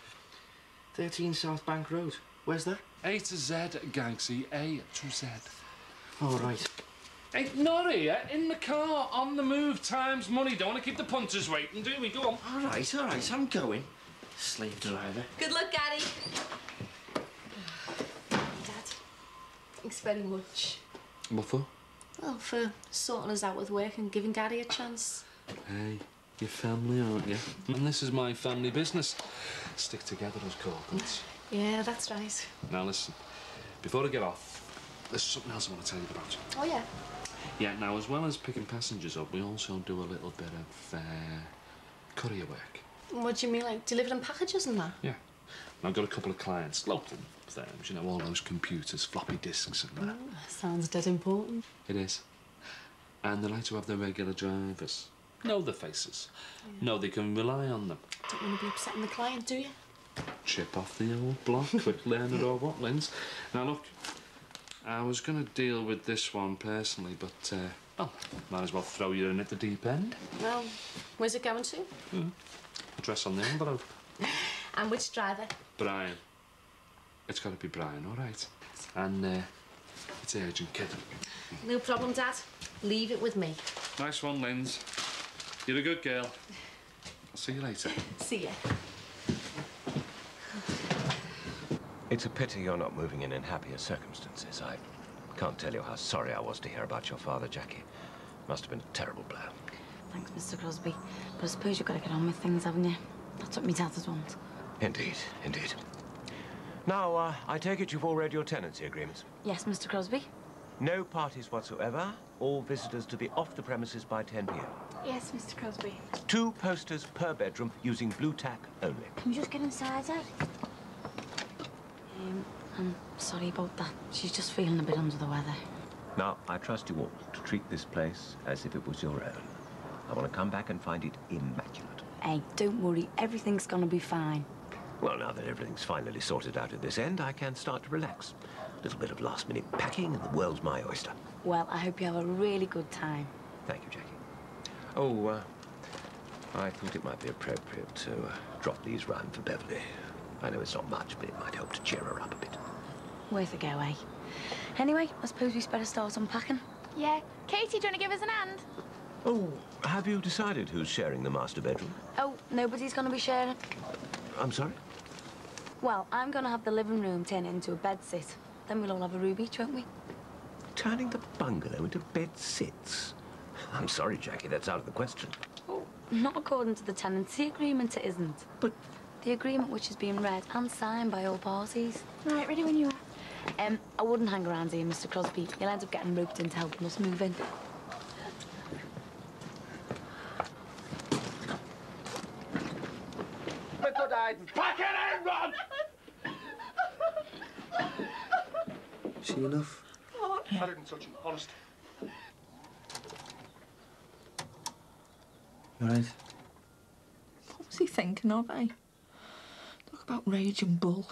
13 South Bank Road. Where's that? A to Z, Gangsy. A to Z. All right. Hey, not here. In the car, on the move, time's money. Don't want to keep the punters waiting, do we? Go on. All right, I'm going. Slave driver. Good luck, Daddy. Dad, thanks very much. What for? Well, for sorting us out with work and giving Daddy a chance. Hey, you're family, aren't you? And this is my family business. Stick together as corporates. Yeah, that's right. Now, listen. Before I get off, there's something else I want to tell you about. Oh, yeah? Yeah, now, as well as picking passengers up, we also do a little bit of courier work. What do you mean, like delivering packages and that? Yeah. And I've got a couple of clients, local firms, you know, all those computers, floppy disks and that. Sounds dead important. It is. And they like to have their regular drivers. Know the faces. Yeah. Know they can rely on them. Don't want to be upsetting the client, do you? Chip off the old block, quick learner or what, Linz? Now, look, I was going to deal with this one personally, but, well, might as well throw you in at the deep end. Well, where's it going to? Address on the envelope. And which driver? Brian. It's got to be Brian, all right? And, it's urgent, kid. No problem, Dad. Leave it with me. Nice one, Linz. You're a good girl. I'll see you later. See ya. It's a pity you're not moving in happier circumstances. I can't tell you how sorry I was to hear about your father, Jackie. Must have been a terrible blow. Thanks, Mr. Crosby. But I suppose you've got to get on with things, haven't you? That's what me dad would want. Indeed, indeed. Now, I take it you've all read your tenancy agreements? Yes, Mr. Crosby? No parties whatsoever. All visitors to be off the premises by 10 p.m. Yes, Mr. Crosby. 2 posters per bedroom using blue tack only. Can we just get inside, Dad? I'm sorry about that. She's just feeling a bit under the weather. Now, I trust you all to treat this place as if it was your own. I want to come back and find it immaculate. Hey, don't worry. Everything's gonna be fine. Well, now that everything's finally sorted out at this end, I can start to relax. A little bit of last-minute packing and the world's my oyster. Well, I hope you have a really good time. Thank you, Jackie. Oh, I thought it might be appropriate to drop these round for Beverly. I know it's not much, but it might help to cheer her up a bit. Worth a go, eh? Anyway, I suppose we'd better start unpacking. Yeah. Katie, do you want to give us an hand? Oh, have you decided who's sharing the master bedroom? Oh, nobody's gonna be sharing. I'm sorry? Well, I'm gonna have the living room turned into a bed sit. Then we'll all have a room each, won't we? Turning the bungalow into bed sits? I'm sorry, Jackie, that's out of the question. Oh, not according to the tenancy agreement, it isn't. But... the agreement which is being read and signed by all parties. Right, ready when you are. I wouldn't hang around here, Mr. Crosby. You'll end up getting roped into helping us move in. Pack it in, Ron! See enough? I didn't touch him, honest. You all right? What was he thinking of, eh? Talk about raging bull.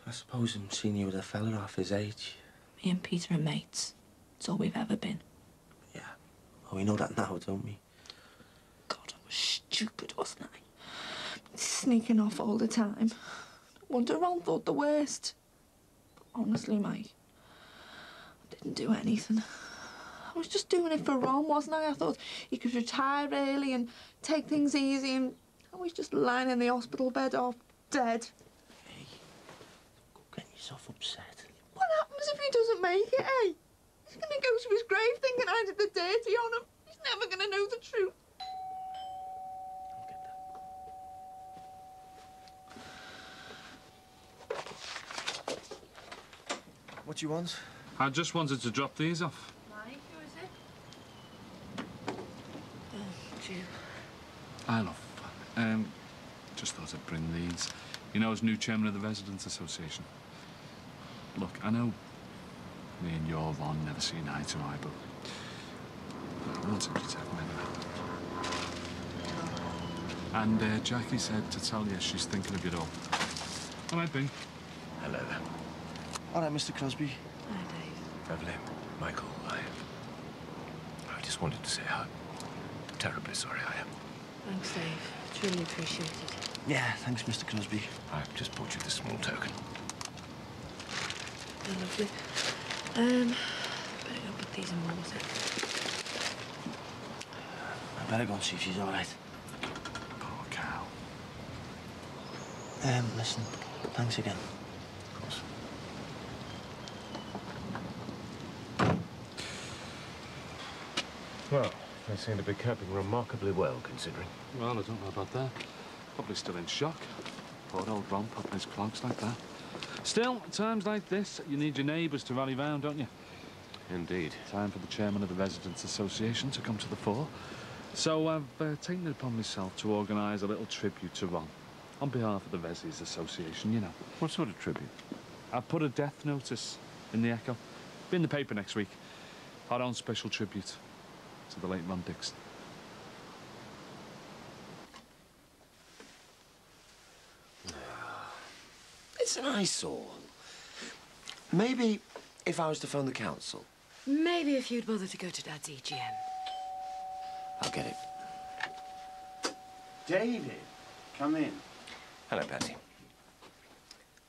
I suppose I'm seeing you with a fella off his age. Me and Peter are mates. It's all we've ever been. Oh, we know that now, don't we? God, I was stupid, wasn't I? Sneaking off all the time. No wonder Ron thought the worst. But honestly, mate, I didn't do anything. I was just doing it for Ron, wasn't I? I thought he could retire early and take things easy, and I was just lying in the hospital bed off dead. Hey, don't get yourself upset. What happens if he doesn't make it, eh? He's gonna go to his grave thinking I did the dirty on him. He's never gonna know the truth. What do you want? I just wanted to drop these off. Mike, who is it? Jim. I love. Just thought I'd bring these. You know, as new chairman of the Residents Association. Look, I know me and your Ron never seen eye to eye, but I want to protect me anyway. And Jackie said to tell you she's thinking of you all. All right, Bing. Hello there. All right, Mr. Crosby. Hi, Dave. Beverly, Michael, I just wanted to say how terribly sorry I am. Thanks, Dave. It's really appreciated. Yeah, thanks, Mr. Crosby. I've just brought you this small token. Oh, lovely. Better go these in water. I better go and see if she's all right. Poor cow. Listen, thanks again. Of course. Well, they seem to be coping remarkably well, considering. Well, I don't know about that. Probably still in shock. Poor old Ron popping his clogs like that. Still, at times like this, you need your neighbours to rally round, don't you? Indeed. Time for the chairman of the Residents' Association to come to the fore. So I've taken it upon myself to organise a little tribute to Ron. On behalf of the Residents' Association, you know. What sort of tribute? I've put a death notice in the Echo. Be in the paper next week. Our own special tribute to the late Ron Dixon. It's an eyesore. Maybe if I was to phone the council. Maybe if you'd bother to go to Dad's EGM. I'll get it. David, come in. Hello, Patsy.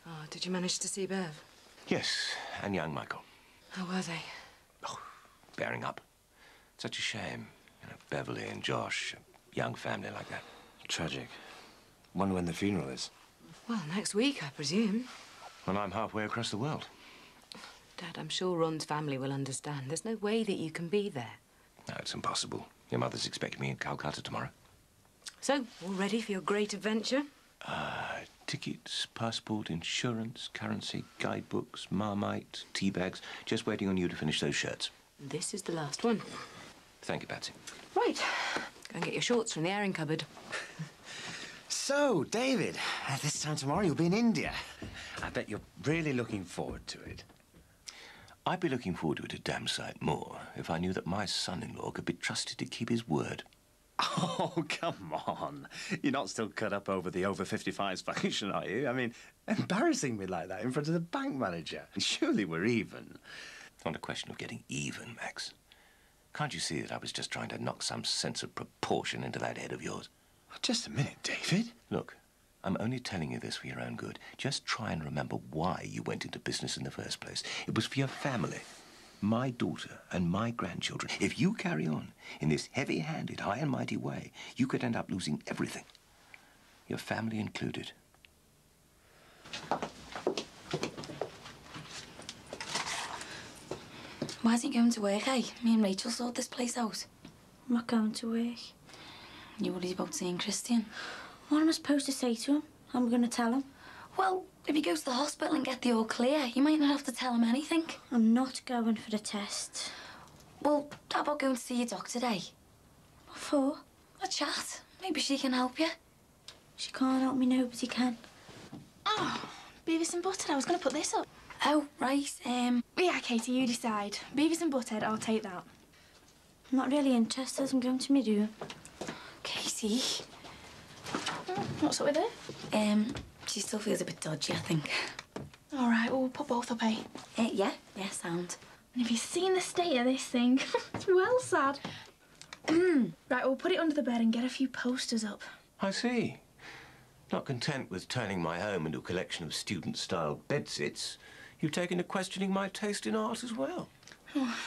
Oh, did you manage to see Bev? Yes, and young Michael. How were they? Bearing up. Such a shame. You know, Beverly and Josh, a young family like that. Tragic. Wonder when the funeral is. Well, next week, I presume. Well, I'm halfway across the world. Dad, I'm sure Ron's family will understand. There's no way that you can be there. No, it's impossible. Your mother's expecting me in Calcutta tomorrow. So, all ready for your great adventure? Tickets, passport, insurance, currency, guidebooks, Marmite, tea bags. Just waiting on you to finish those shirts. This is the last one. Thank you, Patsy. Right. Go and get your shorts from the airing cupboard. So, David, this time tomorrow you'll be in India. I bet you're really looking forward to it. I'd be looking forward to it a damn sight more if I knew that my son-in-law could be trusted to keep his word. Oh, come on. You're not still cut up over the over-55s function, are you? I mean, embarrassing me like that in front of the bank manager. Surely we're even. It's not a question of getting even, Max. Can't you see that I was just trying to knock some sense of proportion into that head of yours? Just a minute, David. Look, I'm only telling you this for your own good. Just try and remember why you went into business in the first place. It was for your family, my daughter and my grandchildren. If you carry on in this heavy-handed, high and mighty way, you could end up losing everything, your family included. Why isn't he going to work, eh? Me and Rachel sort this place out. I'm not going to work. You worried about seeing Christian? What am I supposed to say to him? I'm going to tell him. Well, if he goes to the hospital and get the all clear, you might not have to tell him anything. I'm not going for the test. Well, how about going to see your doctor today? What for? A chat. Maybe she can help you. She can't help me, nobody can. Oh, Beavis and Butthead, I was going to put this up. Oh, right, Yeah, Katie, you decide. Beavis and Butthead, I'll take that. I'm not really interested. I'm going to my room. Katie. What's up with her? She still feels a bit dodgy, I think. All right, well, we'll put both up, eh? Yeah, sound. And have you seen the state of this thing? It's well sad. Right, we'll put it under the bed and get a few posters up. I see. Not content with turning my home into a collection of student-style bedsits, you've taken to questioning my taste in art as well. Oh,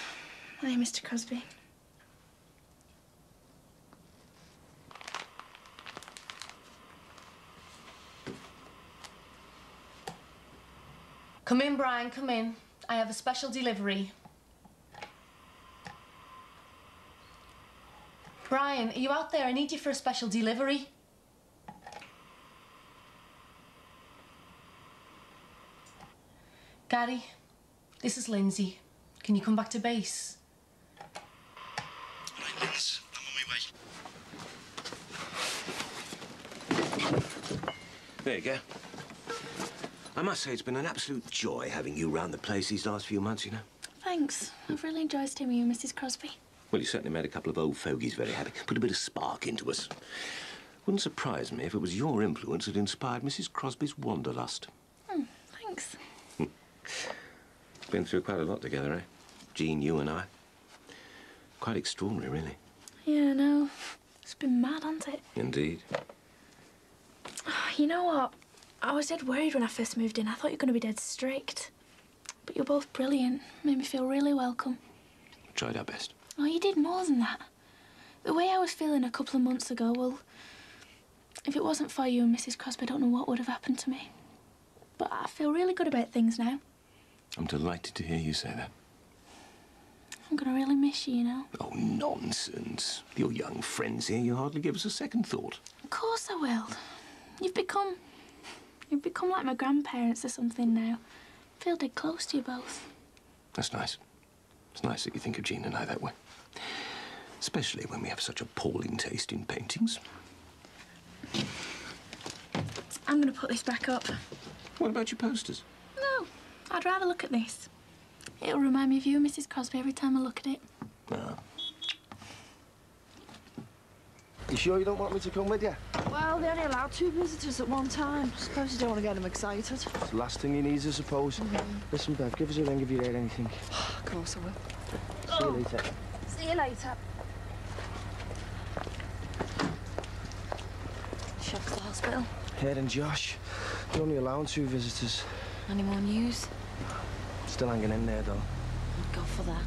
hey, Mr. Crosby. Come in, Brian, come in. I have a special delivery. Brian, are you out there? I need you for a special delivery. Gary, this is Lindsay. Can you come back to base? Right, Linz. I'm on my way. There you go. I must say it's been an absolute joy having you round the place these last few months, you know. Thanks. I've really enjoyed staying with you, Mrs. Crosby. Well, you certainly made a couple of old fogies very happy. Put a bit of spark into us. Wouldn't surprise me if it was your influence that inspired Mrs. Crosby's wanderlust. Thanks. Been through quite a lot together, eh? Jean, you and I. Quite extraordinary, really. Yeah, I know. It's been mad, hasn't it? Indeed. You know what? I was dead worried when I first moved in. I thought you were going to be dead strict. But you're both brilliant. Made me feel really welcome. tried our best. Oh, you did more than that. The way I was feeling a couple of months ago, well, if it wasn't for you and Mrs. Crosby, I don't know what would have happened to me. But I feel really good about things now. I'm delighted to hear you say that. I'm gonna really miss you, you know. Oh, nonsense. Your young friends here, you hardly give us a second thought. Of course I will. You've become like my grandparents or something now. I feel dead close to you both. That's nice. It's nice that you think of Jean and I that way. Especially when we have such appalling taste in paintings. I'm gonna put this back up. What about your posters? No, I'd rather look at this. It'll remind me of you and Mrs. Crosby every time I look at it. Ah. You sure you don't want me to come with you? Well, they only allow 2 visitors at one time. Suppose you don't want to get them excited. It's the last thing he needs, I suppose. Listen, Bev, give us a ring if you hear anything. Of course I will. See you later. See you later. Shop to the hospital. Head and Josh. They're only allowing 2 visitors. Any more news? Still hanging in there, though. Thank God for that.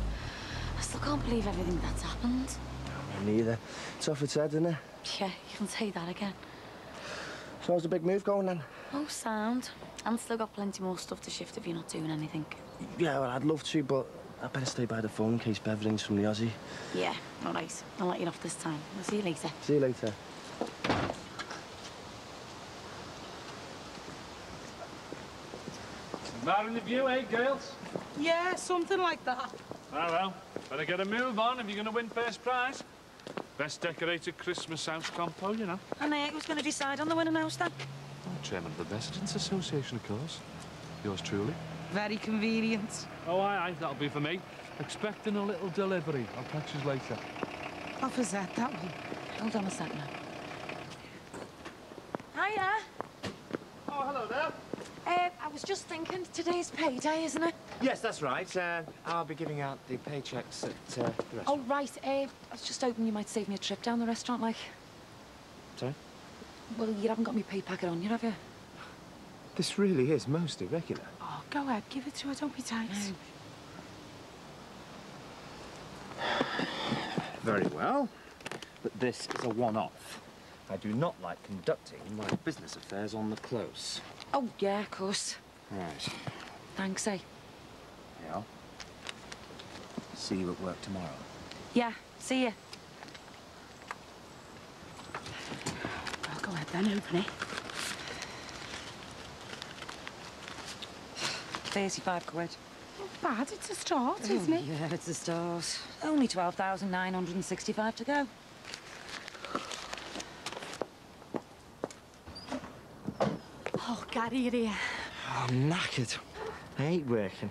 I still can't believe everything that's happened. Me neither. It's off its head, isn't it? Yeah, you can say that again. So how's the big move going, then? Oh, sound. And still got plenty more stuff to shift if you're not doing anything. Yeah, well, I'd love to, but I better stay by the phone in case Bev rings from the Aussie. Yeah, all right. I'll let you off this time. I'll see you later. See you later. Admiring the view, eh, girls? Yeah, something like that. Oh, well, better get a move on if you're going to win first prize. Best decorated Christmas house compo, you know. And who's going to decide on the winning house, then? Chairman of the Residents Association, of course. Yours truly. Very convenient. Oh, aye, that'll be for me. Expecting a little delivery. I'll catch you later. Offers that one. Hold on a sec now. Hiya. Oh, hello there. I was just thinking, today's payday, isn't it? Yes, that's right. I'll be giving out the paychecks at the restaurant. Oh, right. I was just hoping you might save me a trip down the restaurant, like. Sorry? Well, you haven't got me pay packet on you, have you? This really is most irregular. Oh, go ahead. Give it to her. Don't be tight. Very well. But this is a one-off. I do not like conducting my business affairs on the close. Oh, yeah, of course. Right. Thanks, eh? Yeah. See you at work tomorrow. Yeah, see you. Well, go ahead then, open it. 35 quid. Not bad. It's a start, isn't it? Yeah, it's a start. Only 12,965 to go. Oh, Gary, you're here. I'm knackered. I hate working.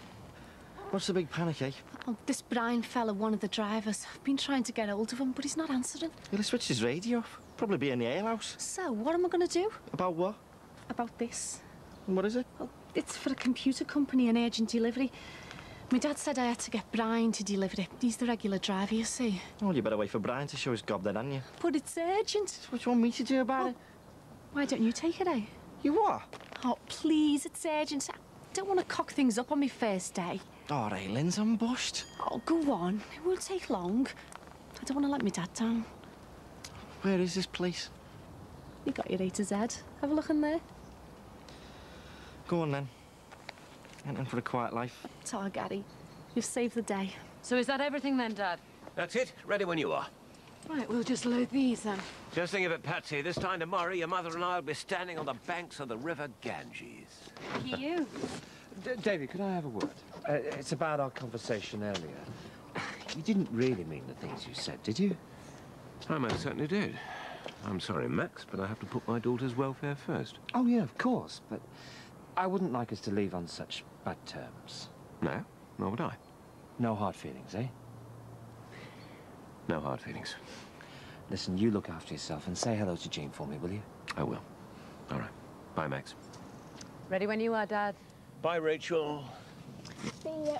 What's the big panic, eh? Oh, this Brian fella, one of the drivers. I've been trying to get hold of him, but he's not answering. He'll have switched his radio off. Probably be in the alehouse. So, what am I going to do? About what? About this. And what is it? Well, it's for a computer company, an urgent delivery. My dad said I had to get Brian to deliver it. He's the regular driver, you see. Well, you better wait for Brian to show his gob then, hadn't you? But it's urgent. What do you want me to do about it? Why don't you take it, eh? You what? Oh, please, it's urgent. I don't want to cock things up on my first day. All right, Linz, I'm bushed. Oh, go on. It won't take long. I don't want to let my dad down. Where is this place? You got your A to Z. Have a look in there. Go on, then. Ain't in for a quiet life. Ta, Gary. You've saved the day. So is that everything then, Dad? That's it. Ready when you are. Right, we'll just load these then. Just think of it, Patsy. This time tomorrow, your mother and I will be standing on the banks of the River Ganges. You? David, could I have a word? It's about our conversation earlier. You didn't really mean the things you said, did you? I most certainly did. I'm sorry, Max, but I have to put my daughter's welfare first. Oh, yeah, of course, but I wouldn't like us to leave on such bad terms. No, nor would I. No hard feelings, eh? No hard feelings. Listen, you look after yourself and say hello to Jean for me, will you? I will. All right. Bye, Max. Ready when you are, Dad. Bye, Rachel. See ya.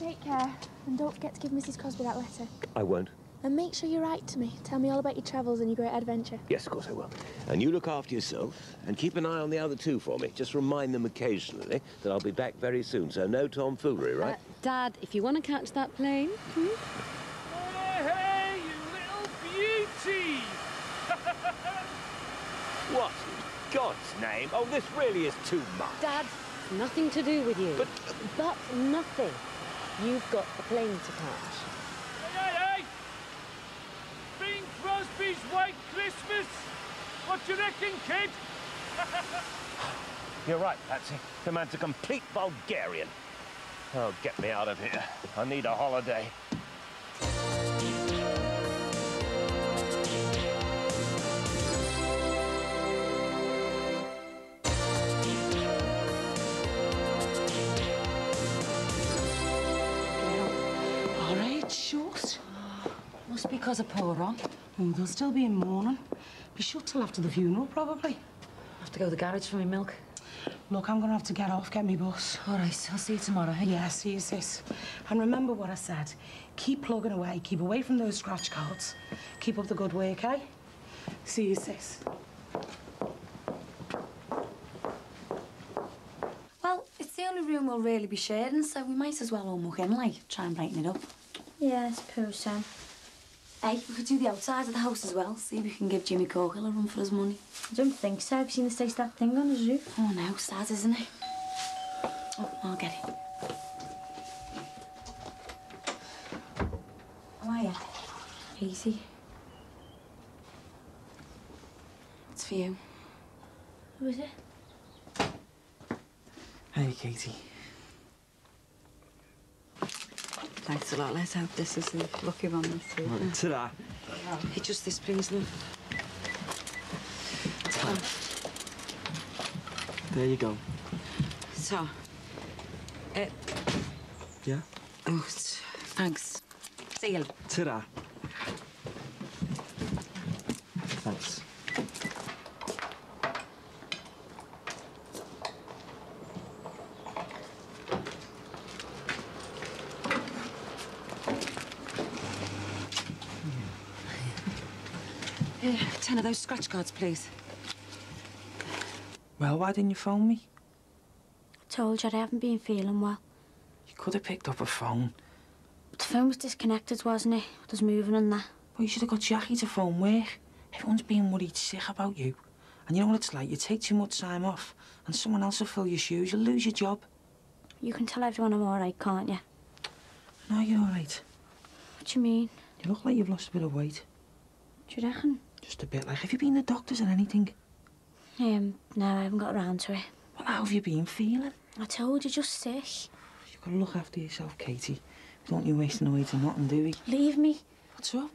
Take care. And don't forget to give Mrs. Crosby that letter. I won't. And make sure you write to me. Tell me all about your travels and your great adventure. Yes, of course I will. And you look after yourself and keep an eye on the other two for me. Just remind them occasionally that I'll be back very soon, so no tomfoolery, right? Dad, if you want to catch that plane... Hey, you little beauty! What in God's name? Oh, this really is too much. Dad, nothing to do with you. But nothing. You've got a plane to catch. Hey! Bing Crosby's White Christmas! What you reckon, kid? You're right, Patsy. The man's a complete vulgarian. Oh, get me out of here. I need a holiday. All right, shut. Must be because of poor on. Oh, they'll still be in mourning. Be shut till after the funeral, probably. I have to go to the garage for my milk. Look, I'm gonna have to get off, get me bus. All right, I'll see you tomorrow, hey? Yeah, see you, sis. And remember what I said. Keep plugging away, keep away from those scratch cards. Keep up the good work, eh? See you, sis. Well, it's the only room we'll really be sharing, so we might as well all muck in, like, try and brighten it up. Yeah, I suppose so. Hey, we could do the outside of the house as well, see if we can give Jimmy Corkill a run for his money. I don't think so. Have you seen the state that thing on his roof? Oh, no, sad, isn't it? Oh, I'll get it. How are you? Easy. It's for you. Who is it? Hey, Katie. Thanks a lot. Let's hope this is the lucky one this week. Ta-da. Hey, just this, please, love. There you go. So, Yeah? oh, thanks. See you. Ta-da. Thanks. Here, 10 of those scratch cards, please. Well, why didn't you phone me? I told you I haven't been feeling well. You could have picked up a phone. But the phone was disconnected, wasn't it? It was moving and that. Well, you should have got Jackie to phone work. Everyone's being worried sick about you. And you know what it's like? You take too much time off and someone else will fill your shoes. You'll lose your job. You can tell everyone I'm all right, can't you? No, you're all right. What do you mean? You look like you've lost a bit of weight. Do you reckon? Just a bit. Like, have you been to the doctors or anything? No, I haven't got around to it. Well, how have you been feeling? I told you, just sick. You've got to look after yourself, Katie. We don't want you wasting away to nothing, do we? Leave me. What's up?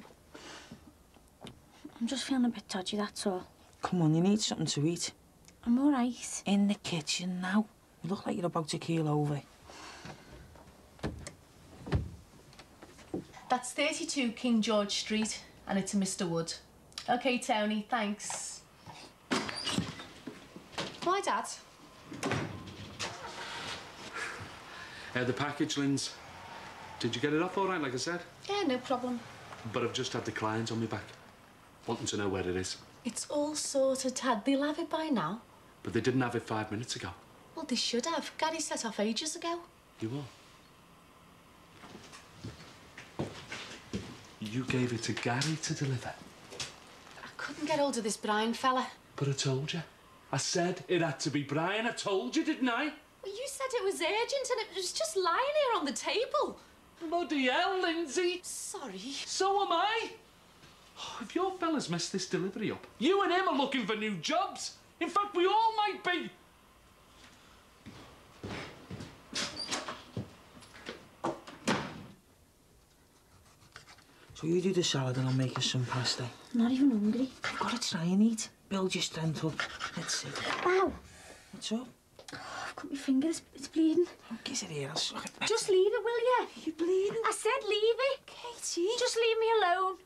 I'm just feeling a bit dodgy, that's all. Come on, you need something to eat. I'm all right. In the kitchen now. You look like you're about to keel over. That's 32 King George Street, and it's a Mr. Wood. OK, Tony, thanks. Hi, Dad. The package, Linz. Did you get it off all right, like I said? Yeah, no problem. But I've just had the client on me back, wanting to know where it is. It's all sorted, Dad. They'll have it by now. But they didn't have it 5 minutes ago. Well, they should have. Gary set off ages ago. You what? You gave it to Gary to deliver? I couldn't get hold of this Brian fella. But I told you. I said it had to be Brian. I told you, didn't I? Well, you said it was urgent and it was just lying here on the table. Bloody hell, Lindsay. Sorry. So am I. Oh, if your fella's messed this delivery up, you and him are looking for new jobs. In fact, we all might be. So you do the salad and I'll make us some pasta. I'm not even hungry. You've got to try and eat. Build your strength up. Let's see. Ow! What's up? I've got my finger. It's bleeding. Oh, get it here. I'll suck it back. Just leave it, will you? You're bleeding. I said leave it. Katie. Just leave me alone.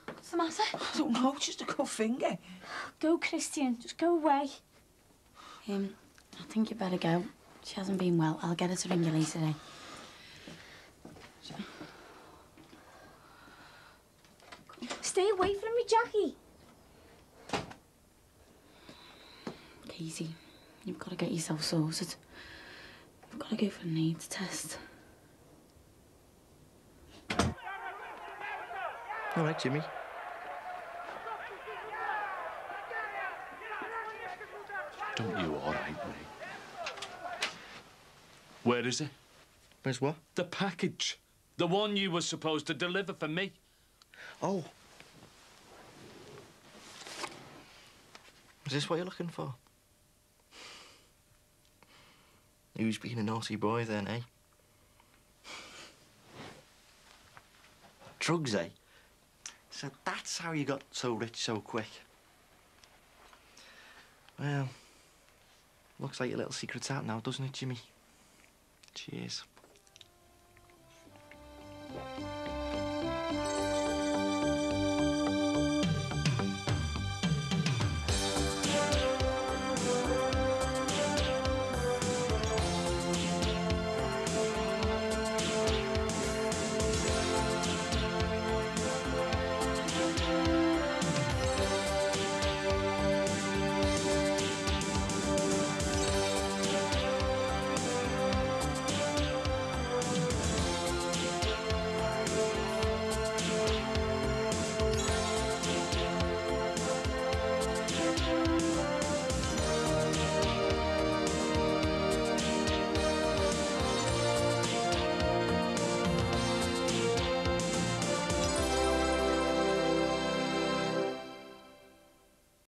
What's the matter? I don't know. Just a cut finger. Go, Christian. Just go away. I think you better go. She hasn't been well. I'll get her to ring you later today. Stay away from me, Jackie. Katie, you've got to get yourself sorted. You've got to go for a needs test. All right, Jimmy. Don't you all right, mate? Where is it? Where's what? The package. The one you were supposed to deliver for me. Oh. Is this what you're looking for? Who's being a naughty boy then, eh? Drugs, eh? So that's how you got so rich so quick. Well, looks like your little secret's out now, doesn't it, Jimmy? Cheers.